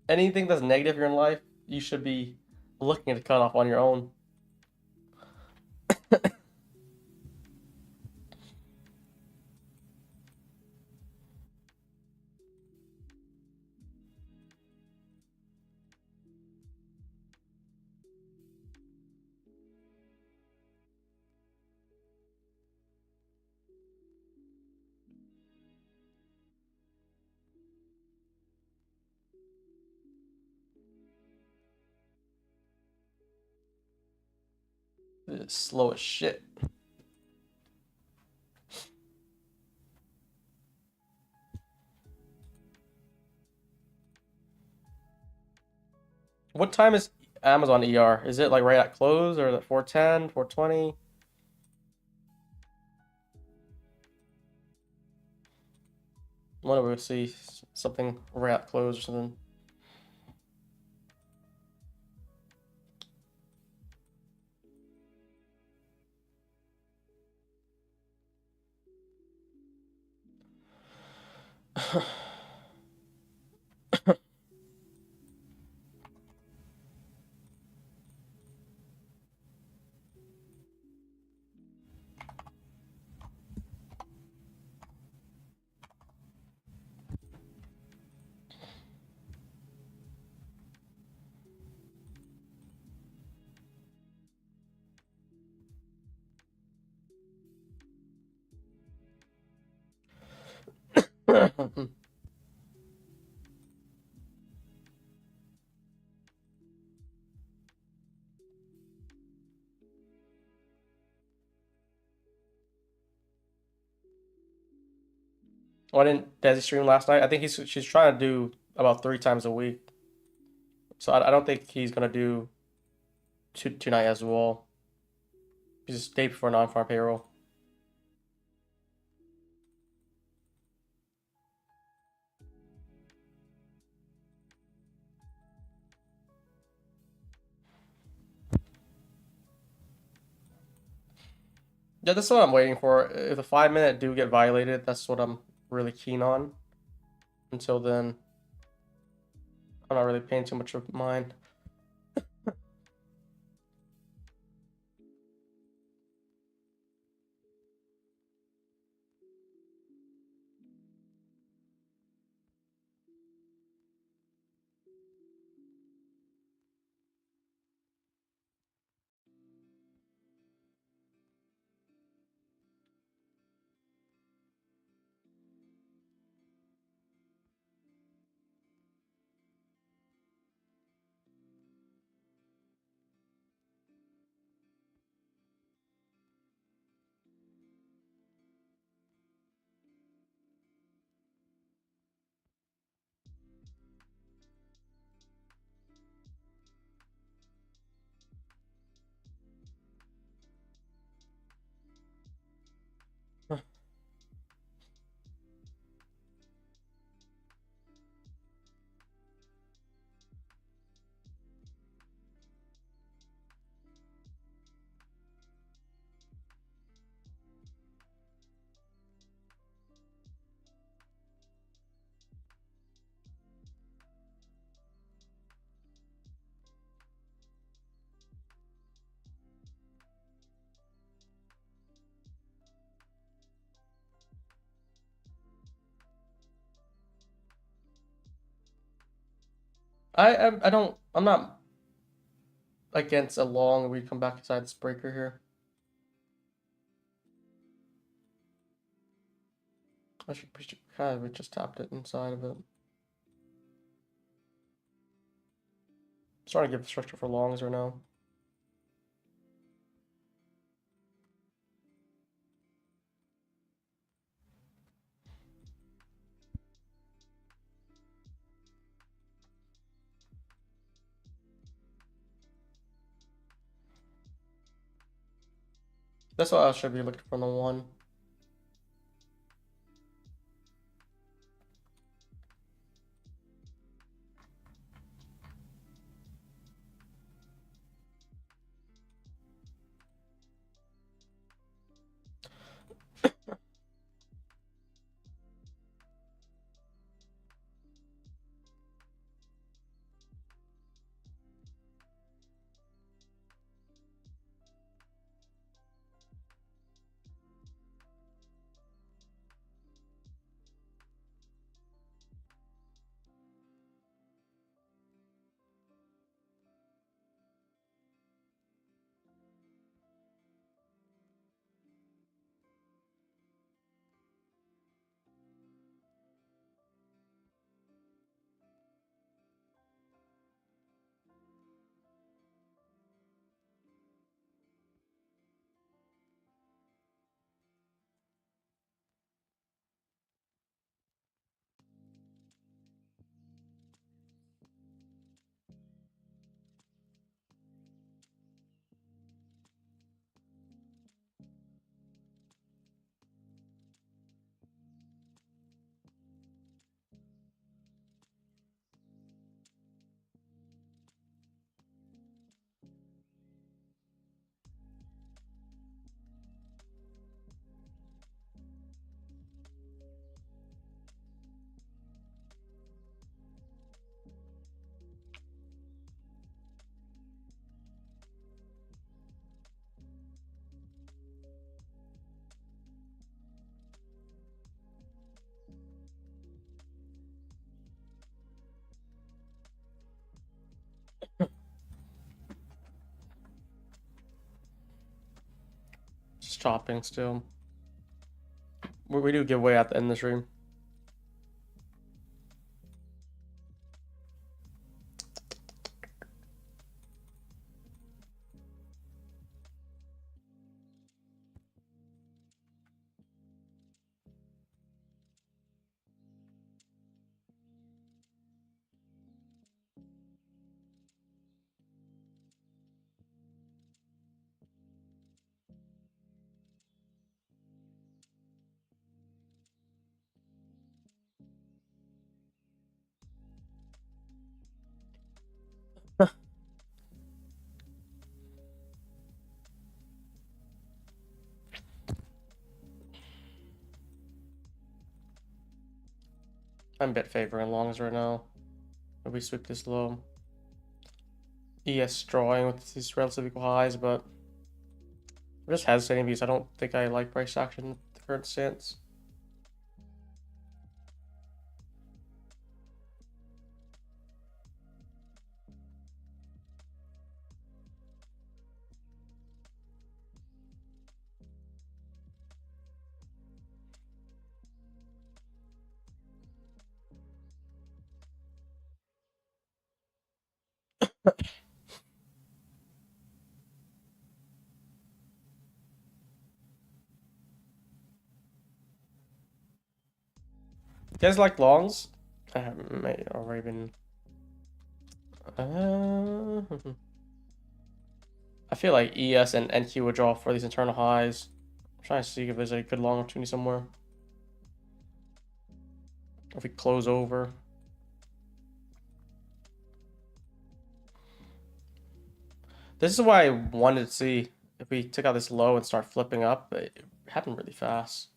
Anything that's negative in your life, you should be looking to cut off on your own. It's slow as shit. What time is Amazon ER? Is it like right at close or at 4:10, 4:20? When do we see something right at close or something? Why didn't Desi stream last night? I think she's trying to do about 3 times a week. So I don't think he's gonna do tonight as well. He's just day before non-farm payroll. Yeah, that's what I'm waiting for. If the 5 minute do get violated, that's what I'm really keen on. Until then, I'm not really paying too much of mind. I'm not against a long. We come back inside this breaker here. I should kind of just tapped it inside of it. Starting to give structure for longs right now. That's what I should be looking for on the one. chopping still. We do give way at the end of the stream. I'm a bit favoring longs right now. If we sweep this low. ES drawing with these relative equal highs, but I'm just hesitating because I don't think I like price action at the current stance. You guys like longs? I haven't already been. I feel like ES and NQ would draw for these internal highs. I'm trying to see if there's a good long opportunity somewhere. If we close over. This is why I wanted to see if we took out this low and start flipping up. It happened really fast.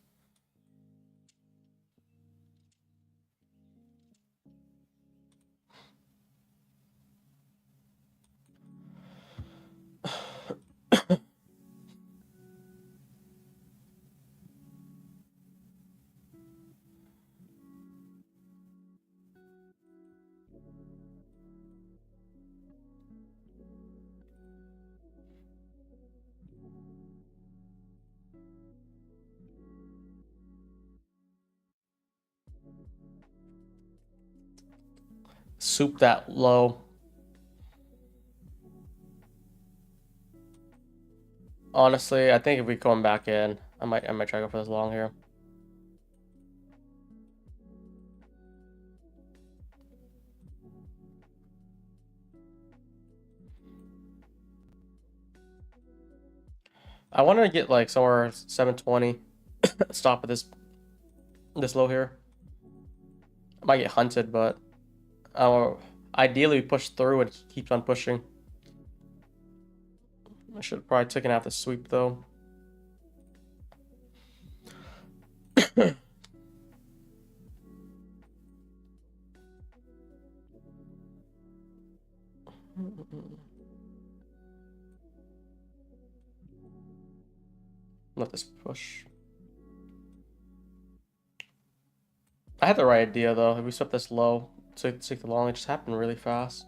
Soup that low. Honestly, I think if we come back in, I might try to go for this long here. I wanted to get like somewhere 720. Stop at this low here. I might get hunted, but ideally we push through and keeps on pushing. I should have probably taken out the sweep though. Let this push. I had the right idea though. If we swept this low, take the long, it just happened really fast.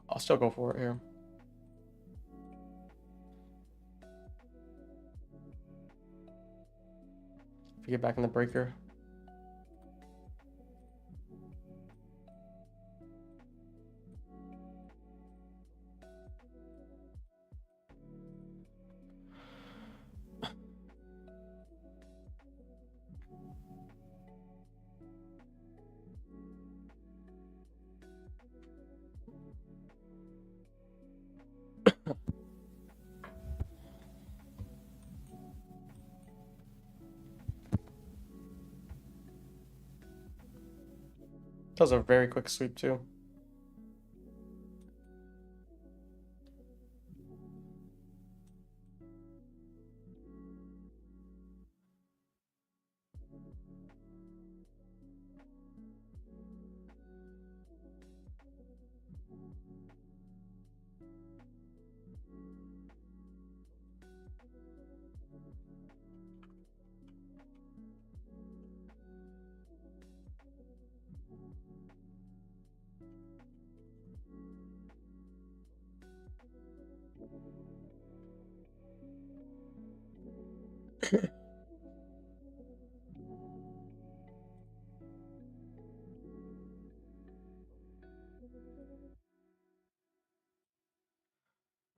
I'll still go for it here. If we get back in the breaker. That was a very quick sweep too. All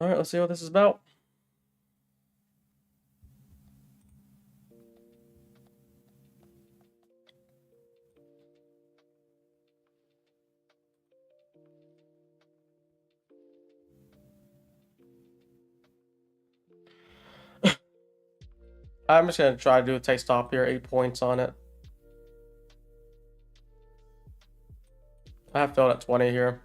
right, let's see what this is about. I'm just gonna try to do a tight stop here, 8 points on it. I have filled at 20 here.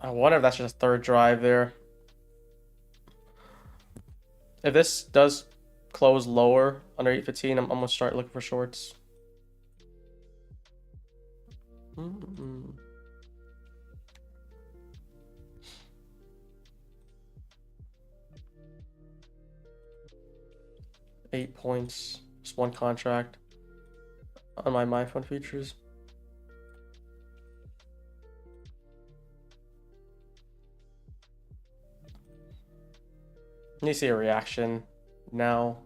I wonder if that's just a third drive there. If this does close lower under 815, I'm gonna start looking for shorts. Mm-mm. 8 points, just one contract on my phone features. You see a reaction now.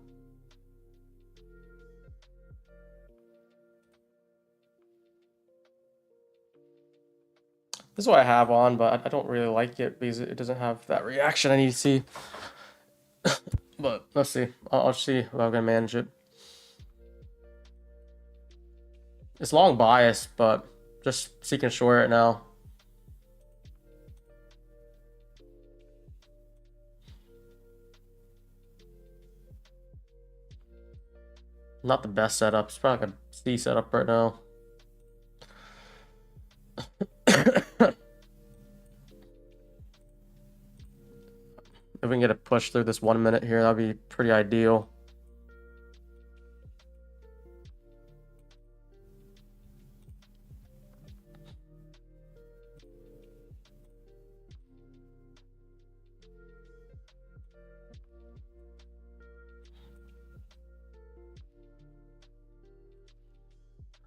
This is what I have on, but I don't really like it because it doesn't have that reaction I need to see. But let's see. I'll see if I'm gonna manage it. It's long bias, but just seeking short it now. Not the best setup. It's probably like a C setup right now. If we can get a push through this 1 minute here, that'd be pretty ideal.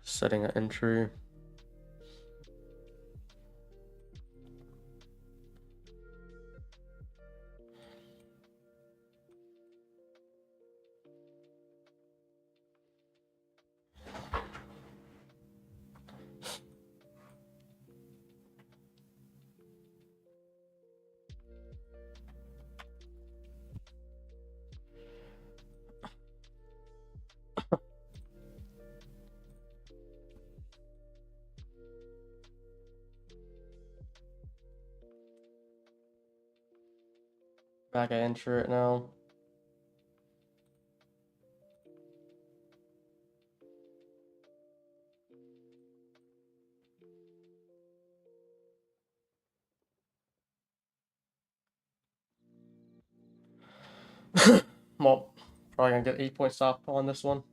Setting an entry. Back at entry it now. Well, probably gonna get 8 point stop on this one.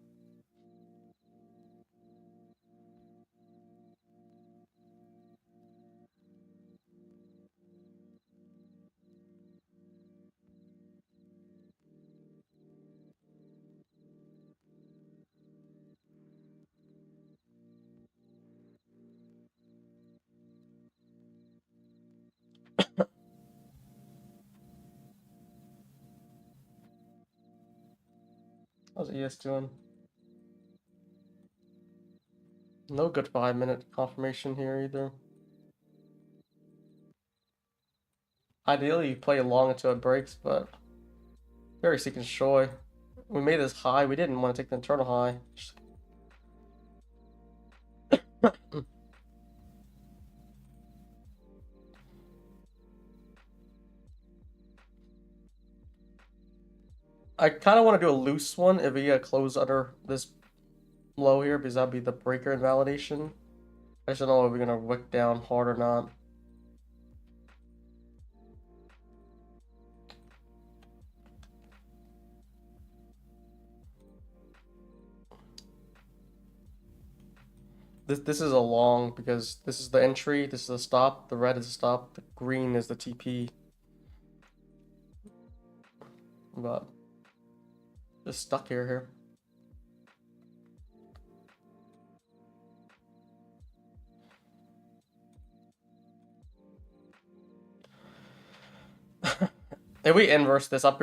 How's ES doing? No good 5 minute confirmation here either. Ideally, you play long until it breaks, but very seeking short. We made this high. We didn't want to take the internal high. I kind of want to do a loose one if we close under this low here, because that'd be the breaker invalidation. I just don't know if we're gonna wick down hard or not. This is a long because this is the entry, this is the stop, the red is the stop, the green is the TP. But just stuck here. If we inverse this, I'm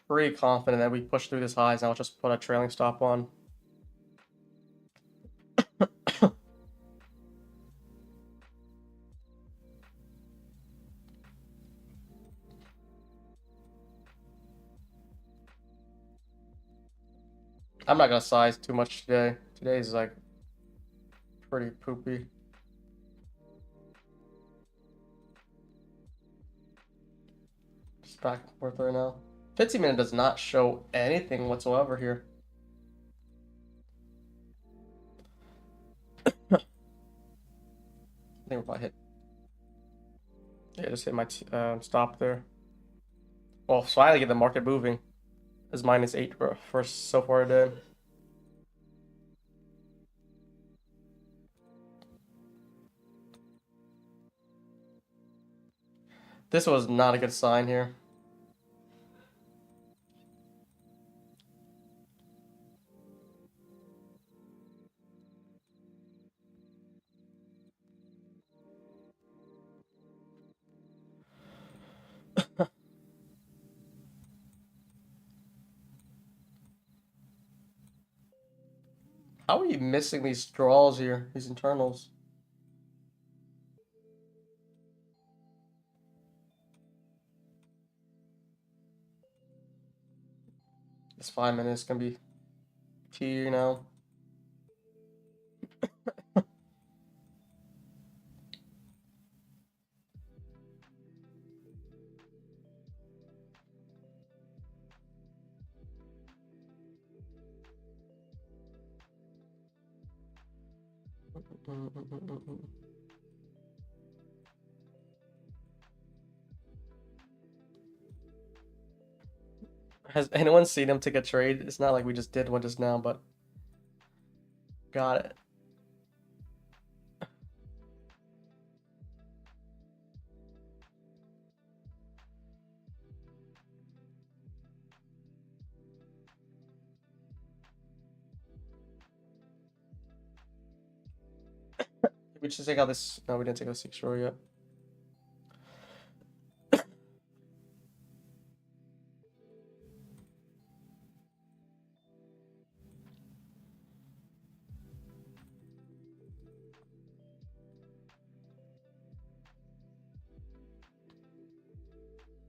pretty confident that we push through this highs, and I'll just put a trailing stop on. I'm not gonna size too much today. Today's like pretty poopy. Just back and forth right now. 15-minute does not show anything whatsoever here. I think we're probably hit. Yeah, just hit my stop there. Well, finally get the market moving. It's -8 for so far today. This was not a good sign here. How are you missing these draws here? These internals. This 5 minutes gonna be key now. Has anyone seen him take a trade? It's not like we just did one just now, but got it. We just take out this. No, we didn't take out 6 row yet.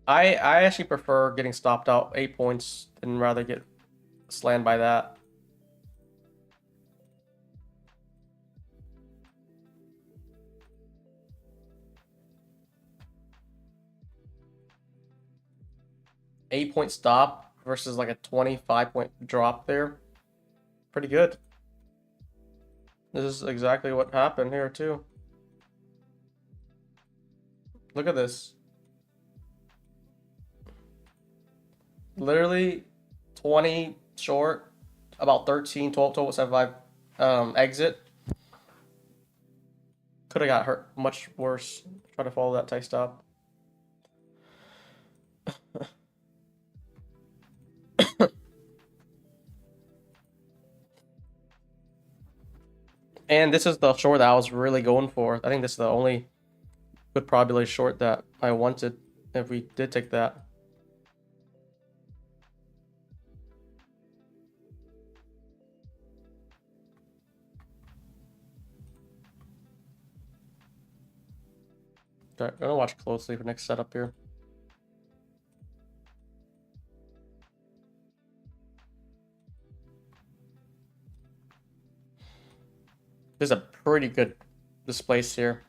I actually prefer getting stopped out 8 points than rather get slammed by that. Eight-point stop versus like a 25-point drop there. Pretty good. This is exactly what happened here too. Look at this. Literally 20 short, about 13, 12, 12.75 exit. Could have got hurt much worse. Try to follow that tight stop. And this is the short that I was really going for. I think this is the only good probability short that I wanted if we did take that. Okay, I'm gonna watch closely for next setup here. This is a pretty good displace here.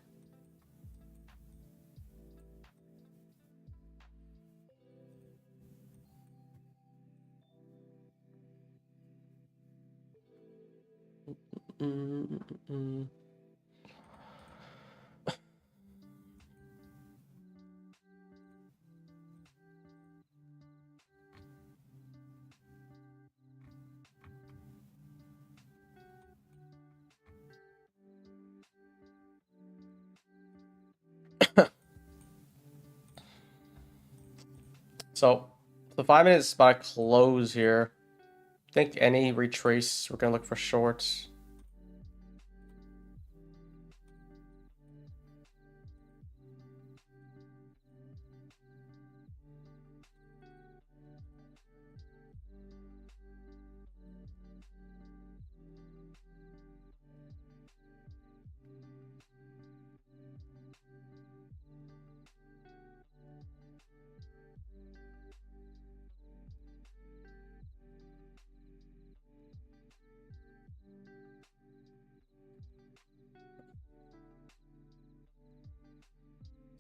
So the 5 minutes is about to close here. I think any retrace, we're gonna look for shorts.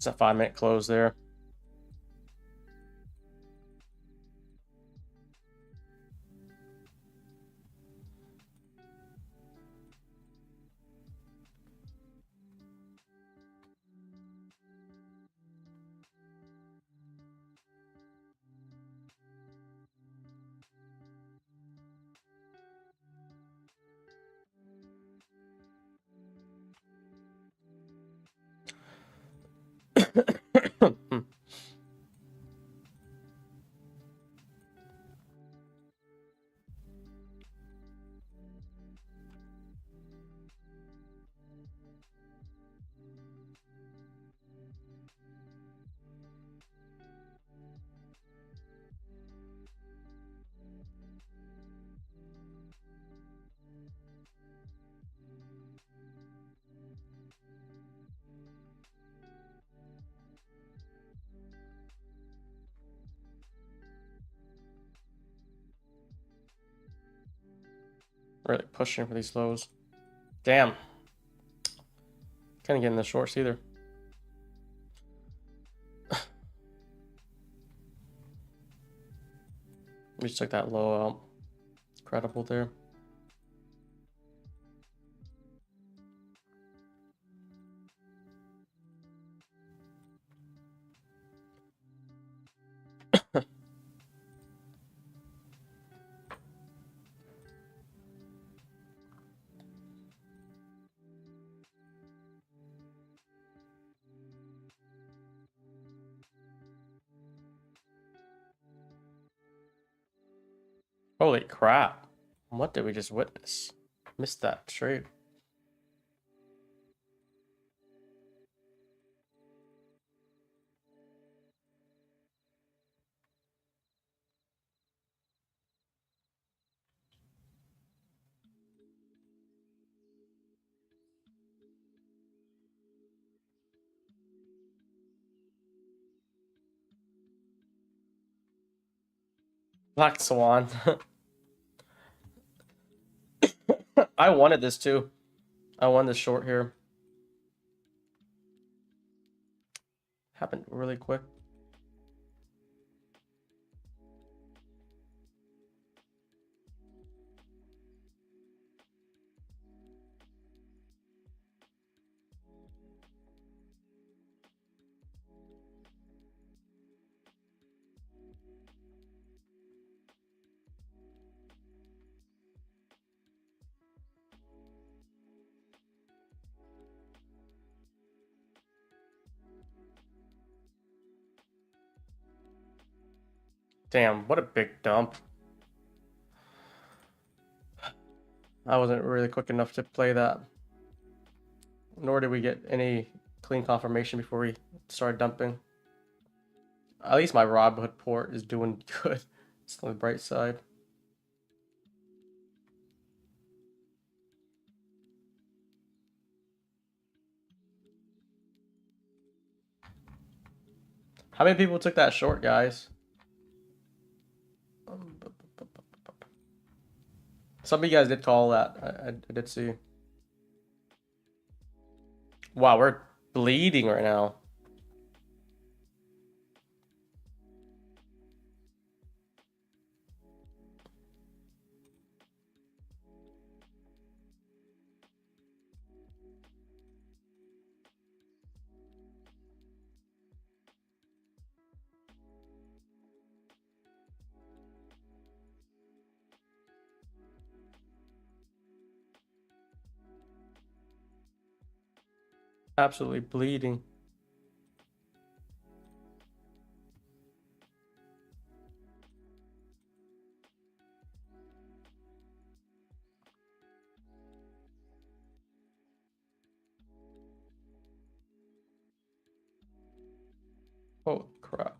It's a 5-minute close there. Really pushing for these lows. Damn. Can't get in the shorts either. We just took that low out. Incredible there. Holy crap. What did we just witness? Missed that trade. Black Swan. I wanted this too. I won this short here. Happened really quick. Damn, what a big dump. I wasn't really quick enough to play that. Nor did we get any clean confirmation before we started dumping. At least my Robinhood port is doing good. It's on the bright side. How many people took that short, guys? Some of you guys did call that. I did see. Wow, we're bleeding right now. Absolutely bleeding. Holy crap.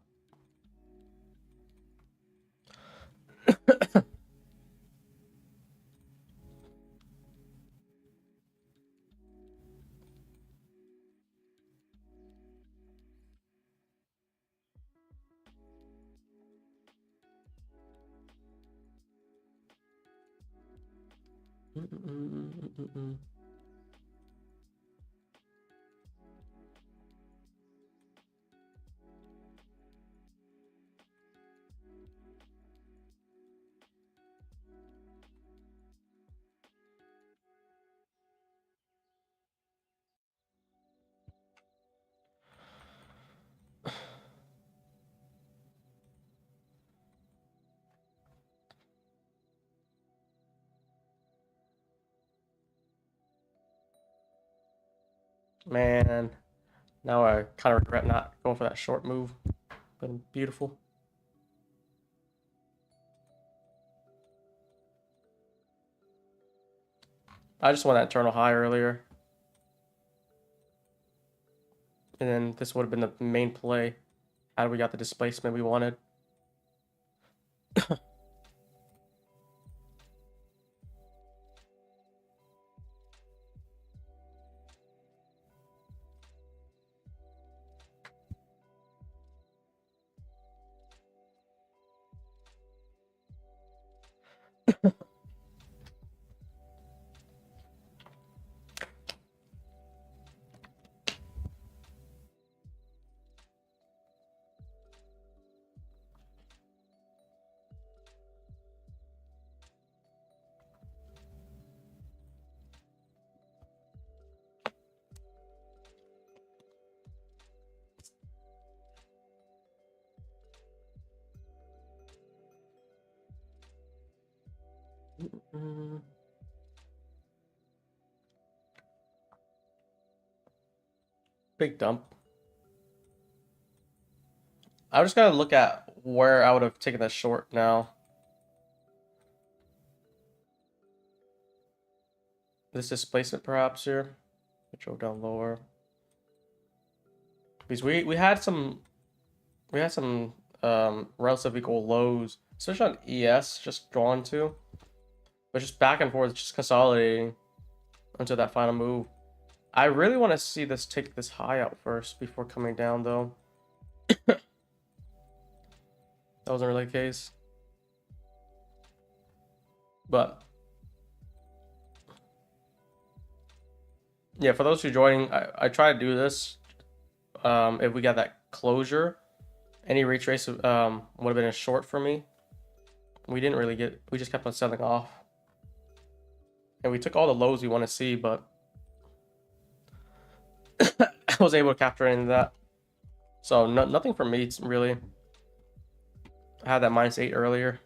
Man, now I kind of regret not going for that short move. Been beautiful. I just won that internal high earlier. And then this would have been the main play had we got the displacement we wanted. Big dump. I just gotta look at where I would have taken that short now. This displacement perhaps here. I drove down lower. Because we had some relative equal lows, especially on ES, just drawn to. But just back and forth, just consolidating until that final move. I really want to see this take this high out first before coming down, though. That wasn't really the case. But yeah, for those who are joining, I try to do this. If we got that closure, any retrace would have been a short for me. We didn't really get, we just kept on selling off. And we took all the lows we want to see, but I was able to capture any of that. So nothing for me, really. I had that -8 earlier.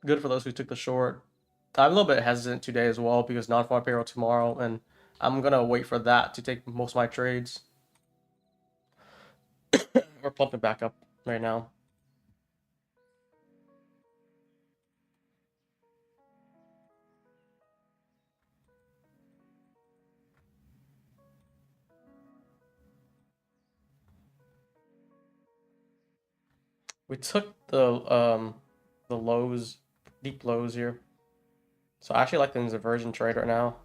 Good for those who took the short. I'm a little bit hesitant today as well because non-farm payroll tomorrow, and I'm gonna wait for that to take most of my trades. We're pumping back up right now. We took the lows, deep lows here. So I actually like the inversion trade right now.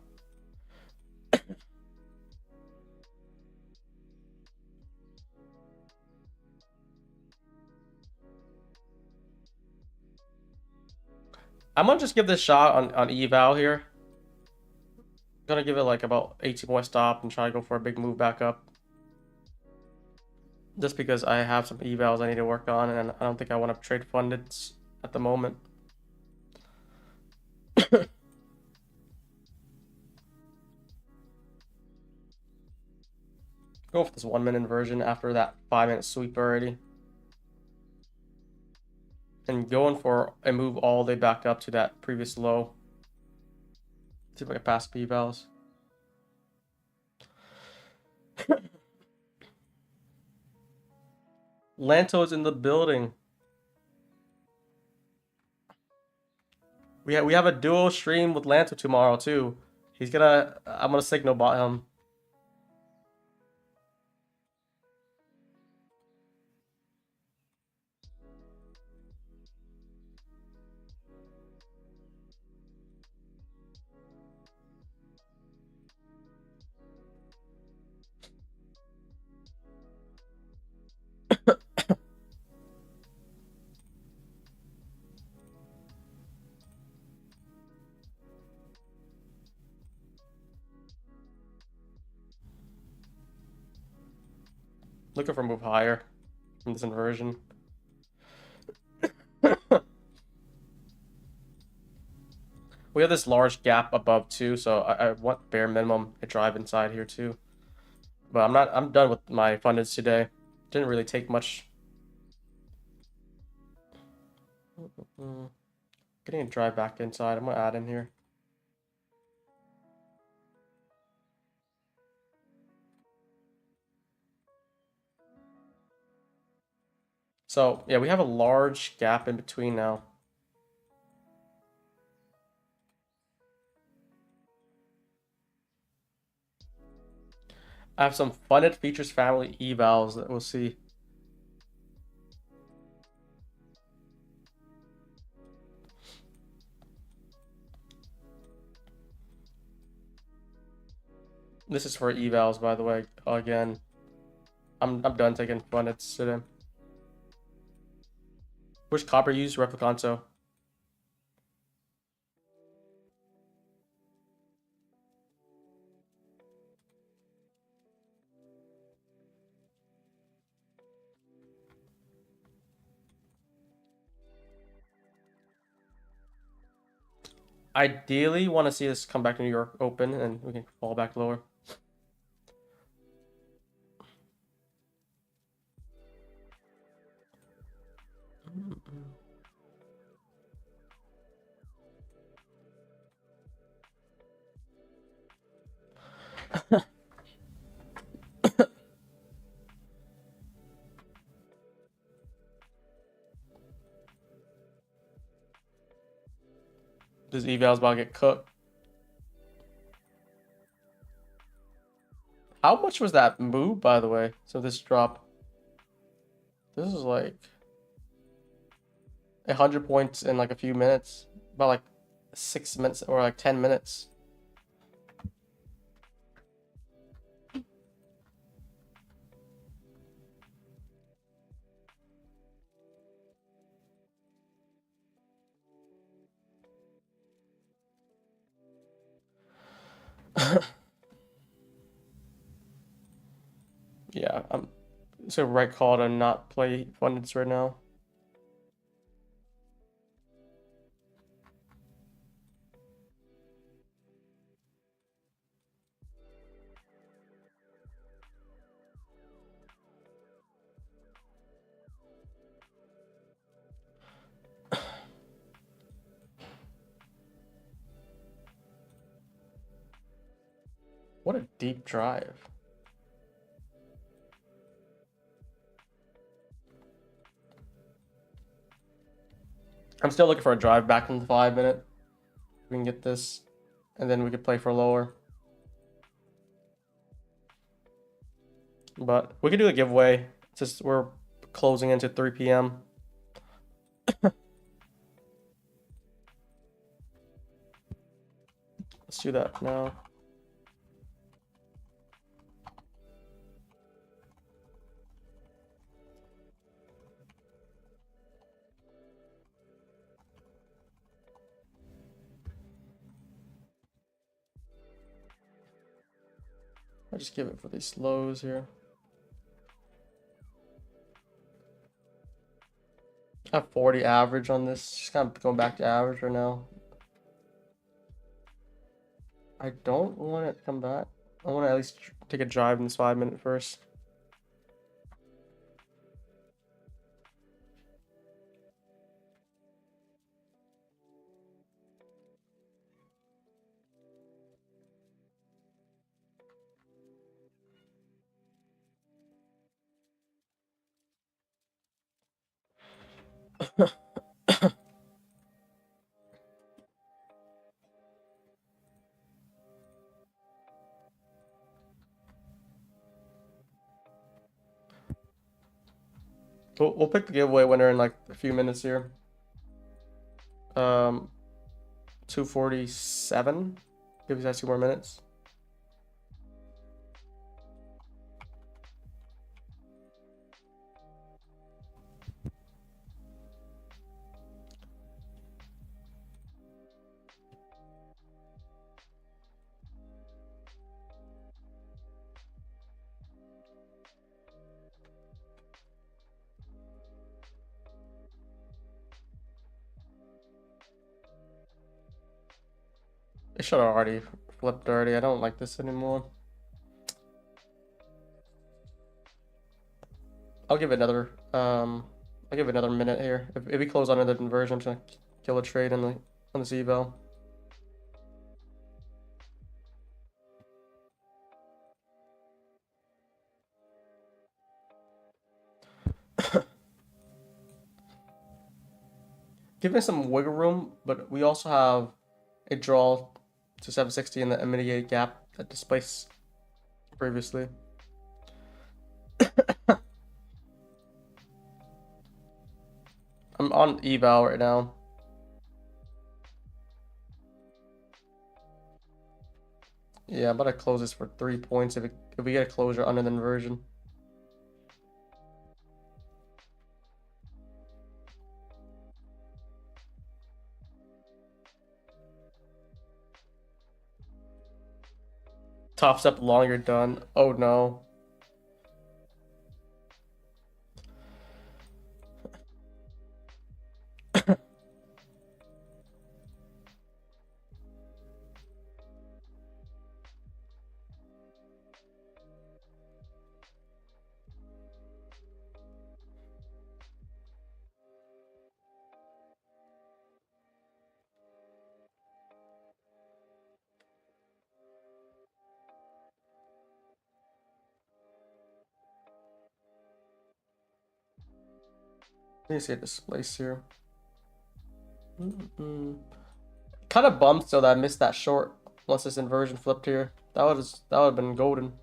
I'm gonna just give this shot on eval here. I'm gonna give it like about 18-point stop and try to go for a big move back up. Just because I have some evals I need to work on, and I don't think I want to trade funded at the moment. Go for this 1-minute inversion after that 5-minute sweep already. And going for a move all the way back up to that previous low. See if I can pass evals. Lanto's in the building. We have a duo stream with Lanto tomorrow too. I'm gonna signal bot him. Looking for a move higher from this inversion. We have this large gap above too, so I want bare minimum a drive inside here too. But I'm done with my fundeds today. Didn't really take much. Getting a drive back inside. I'm gonna add in here. So yeah, we have a large gap in between now. I have some funded features family evals that we'll see. This is for evals, by the way. Again, I'm done taking funded today. Which copper use Replicanto? Ideally, want to see this come back to New York open and we can fall back lower. This eval's about to get cooked. How much was that move, by the way? So this drop. This is like 100 points in like a few minutes. About like 6 minutes or like 10 minutes. Yeah, it's a right call to not play fundeds right now. What a deep drive. I'm still looking for a drive back in the 5 minute. We can get this, and then we could play for lower. But we could do a giveaway. It's just we're closing into 3 p.m. Let's do that now. I'll just give it for these lows here. I have 40 average on this. Just kind of going back to average right now. I don't want it to come back. I want to at least take a drive in this 5 minute first. We'll pick the giveaway winner in like a few minutes here. 247. Give you guys 2 more minutes. It should have already flipped already. I don't like this anymore. I'll give it another minute here. If we close under the inversion, I'm just gonna kill a trade on the Z-Val. Give me some wiggle room, but we also have a draw to 760 in the mitigated gap that displaced previously. I'm on eval right now. Yeah, I'm about to close this for 3 points if we get a closure under the inversion. Top step long, you're done. Oh no. Let me see a displace here. Kind of bummed still that I missed that short once this inversion flipped here. That would have been golden.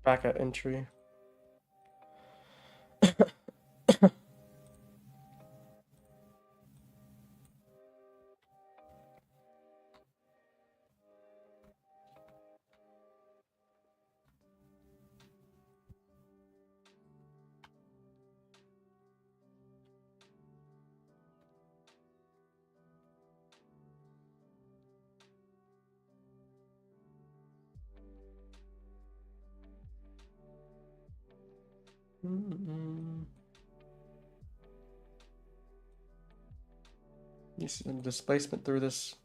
Back at entry. You see some displacement through this.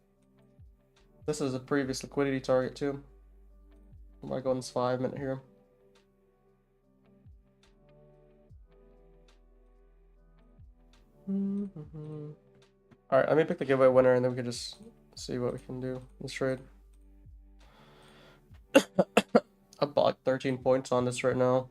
This is a previous liquidity target too. I might go on this 5 minute here. All right, let me pick the giveaway winner, and then we can just see what we can do in this trade. I bought 13 points on this right now.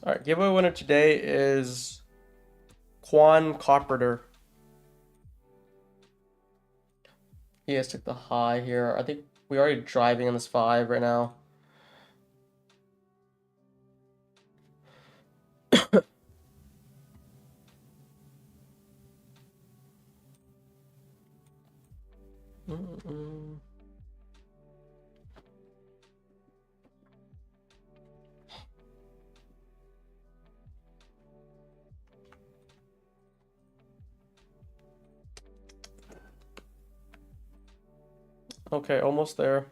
All right, giveaway winner today is Quan Carpenter. He has took the high here. I think we're already driving on this 5 right now. Okay, almost there.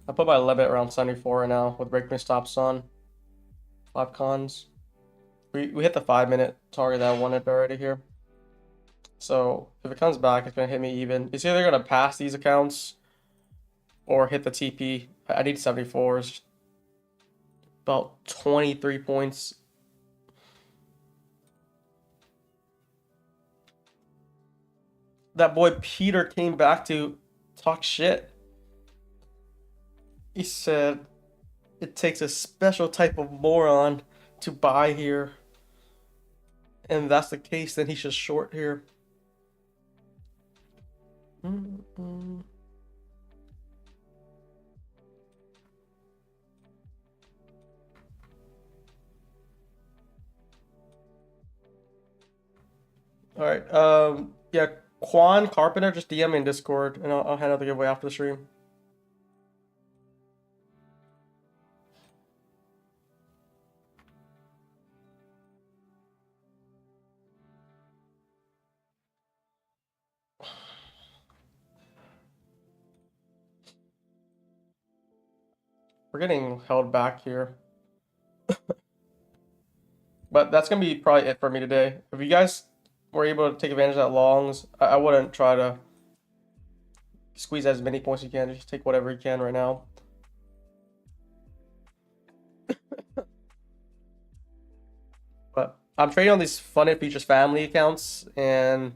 I put my limit around 74 right now with break stops on. 5 cons. We hit the 5 minute target that I wanted already here. So if it comes back, it's gonna hit me even. It's either gonna pass these accounts or hit the TP. I need 74s. About 23 points. That boy Peter came back to talk shit. He said it takes a special type of moron to buy here. And if that's the case, then he should short here. All right. Yeah, Quan Carpenter, just DM me in Discord, and I'll hand out the giveaway after the stream. We're getting held back here. But that's gonna be probably it for me today. If you guys were able to take advantage of that longs, I wouldn't try to squeeze as many points as you can. Just take whatever you can right now. But I'm trading on these funded features family accounts, and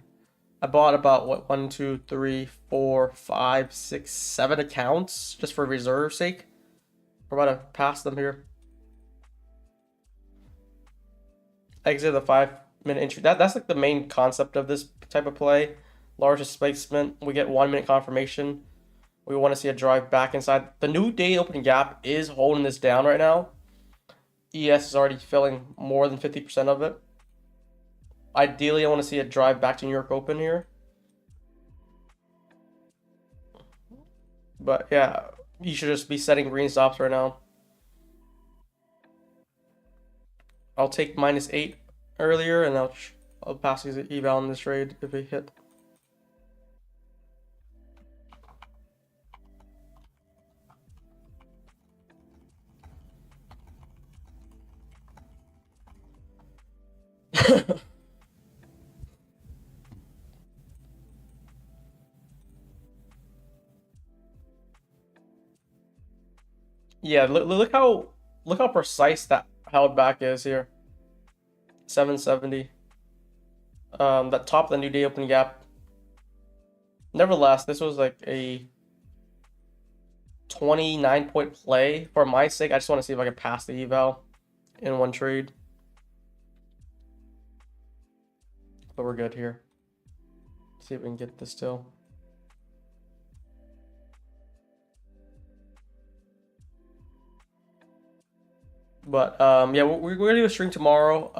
I bought about what 1, 2, 3, 4, 5, 6, 7 accounts just for reserve sake. We're about to pass them here. Exit the 5-minute entry. That's like the main concept of this type of play. Large displacement. We get 1 minute confirmation. We want to see a drive back inside. The new day opening gap is holding this down right now. ES is already filling more than 50% of it. Ideally, I want to see a drive back to New York Open here. But yeah, you should just be setting green stops right now. I'll take -8 earlier, and I'll pass these eval in this trade if it hit. Yeah, look how precise that held back is here. 770. That top of the new day opening gap. Nevertheless, this was like a 29-point play. For my sake, I just want to see if I can pass the eval in one trade. But we're good here. See if we can get this still. But yeah, we're gonna do a stream tomorrow.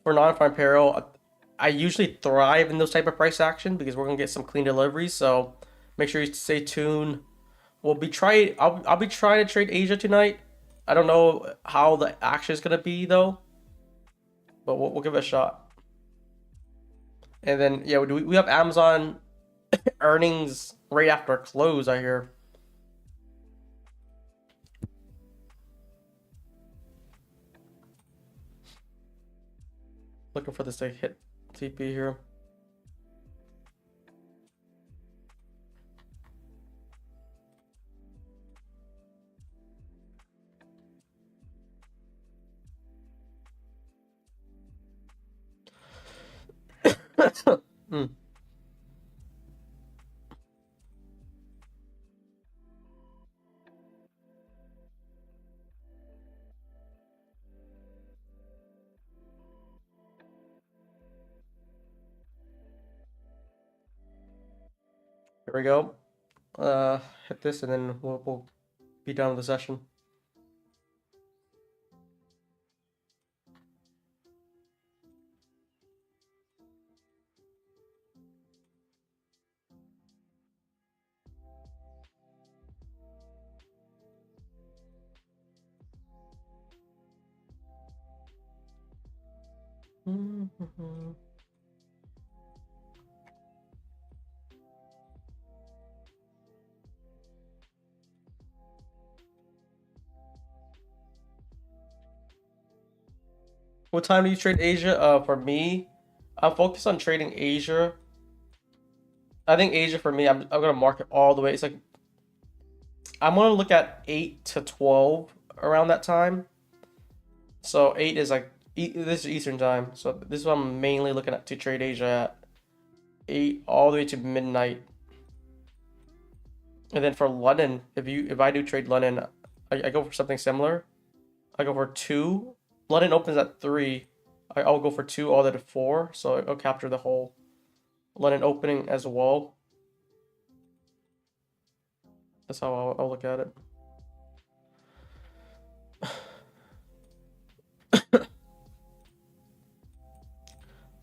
For non-farm peril, I usually thrive in those type of price action because we're gonna get some clean deliveries. So make sure you stay tuned. I'll be trying to trade Asia tonight. I don't know how the action is gonna be though, but we'll give it a shot. And then yeah, we have Amazon earnings right after close, I hear. Looking for this to hit TP here. Hmm. Here we go. Hit this and then we'll be done with the session. What time do you trade Asia? For me, I'm focused on trading Asia. I think Asia for me, I'm gonna mark it all the way. It's like I'm gonna look at 8 to 12 around that time. So 8 is like this is Eastern time. So this is what I'm mainly looking at to trade Asia at. 8 all the way to midnight. And then for London, if I do trade London, I go for something similar. I go for 2. London opens at 3. I'll go for 2 all the way to 4. So I'll capture the whole London opening as well. That's how I'll look at it.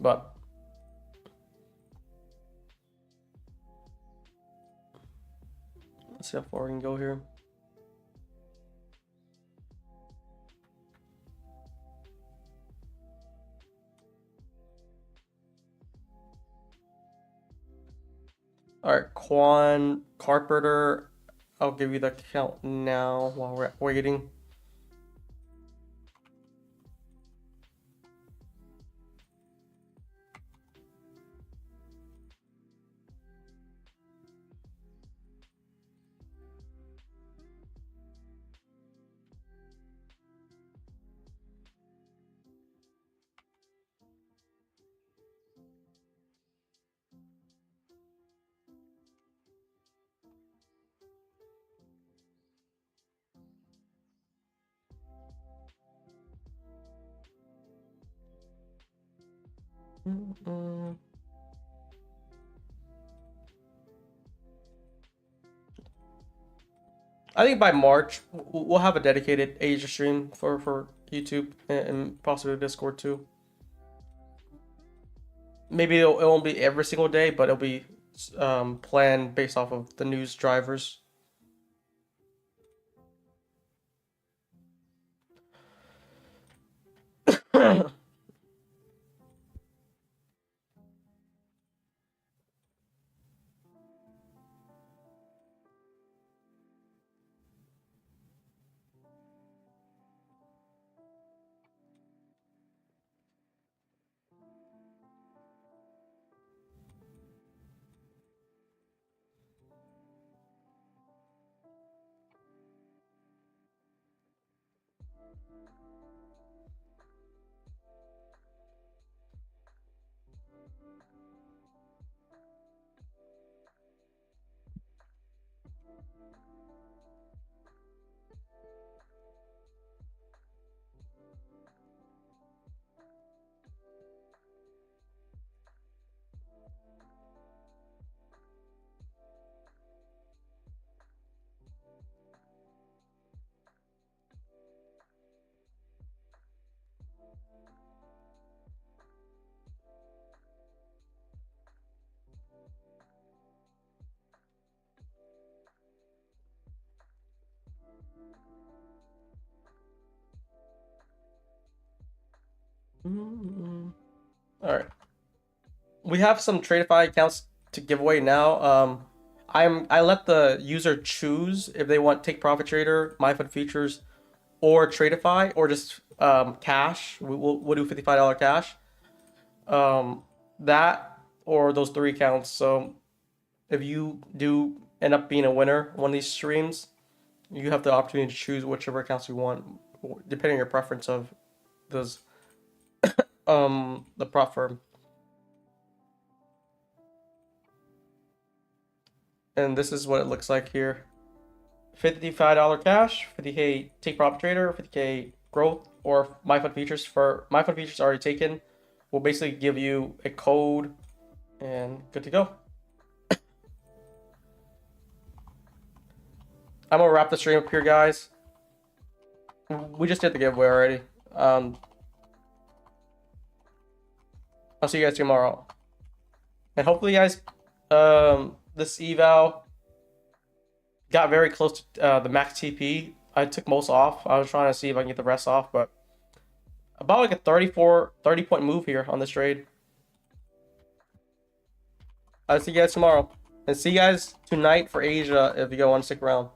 But see how far we can go here. All right, Quan Carpenter, I'll give you the count now while we're waiting. I think by March we'll have a dedicated Asia stream for YouTube and possibly Discord too. Maybe it won't be every single day, but it'll be planned based off of the news drivers. All right, we have some Tradeify accounts to give away now. I let the user choose if they want Take Profit Trader, MyFund Features, or Tradeify, or just cash. We'll do $55 cash. That or those 3 accounts. So if you do end up being a winner one of these streams, you have the opportunity to choose whichever accounts you want, depending on your preference of those the prop firm. And this is what it looks like here. $55 cash, 50K Take Profit Trader, 50K growth, or MyFund Features. For MyFund Features already taken, we'll basically give you a code and good to go. I'm gonna wrap the stream up here, guys. We just did the giveaway already. I'll see you guys tomorrow. And hopefully, guys, this eval got very close to the max TP. I took most off. I was trying to see if I can get the rest off, but about like a 30 point move here on this trade. I'll see you guys tomorrow. And see you guys tonight for Asia if you want to stick around.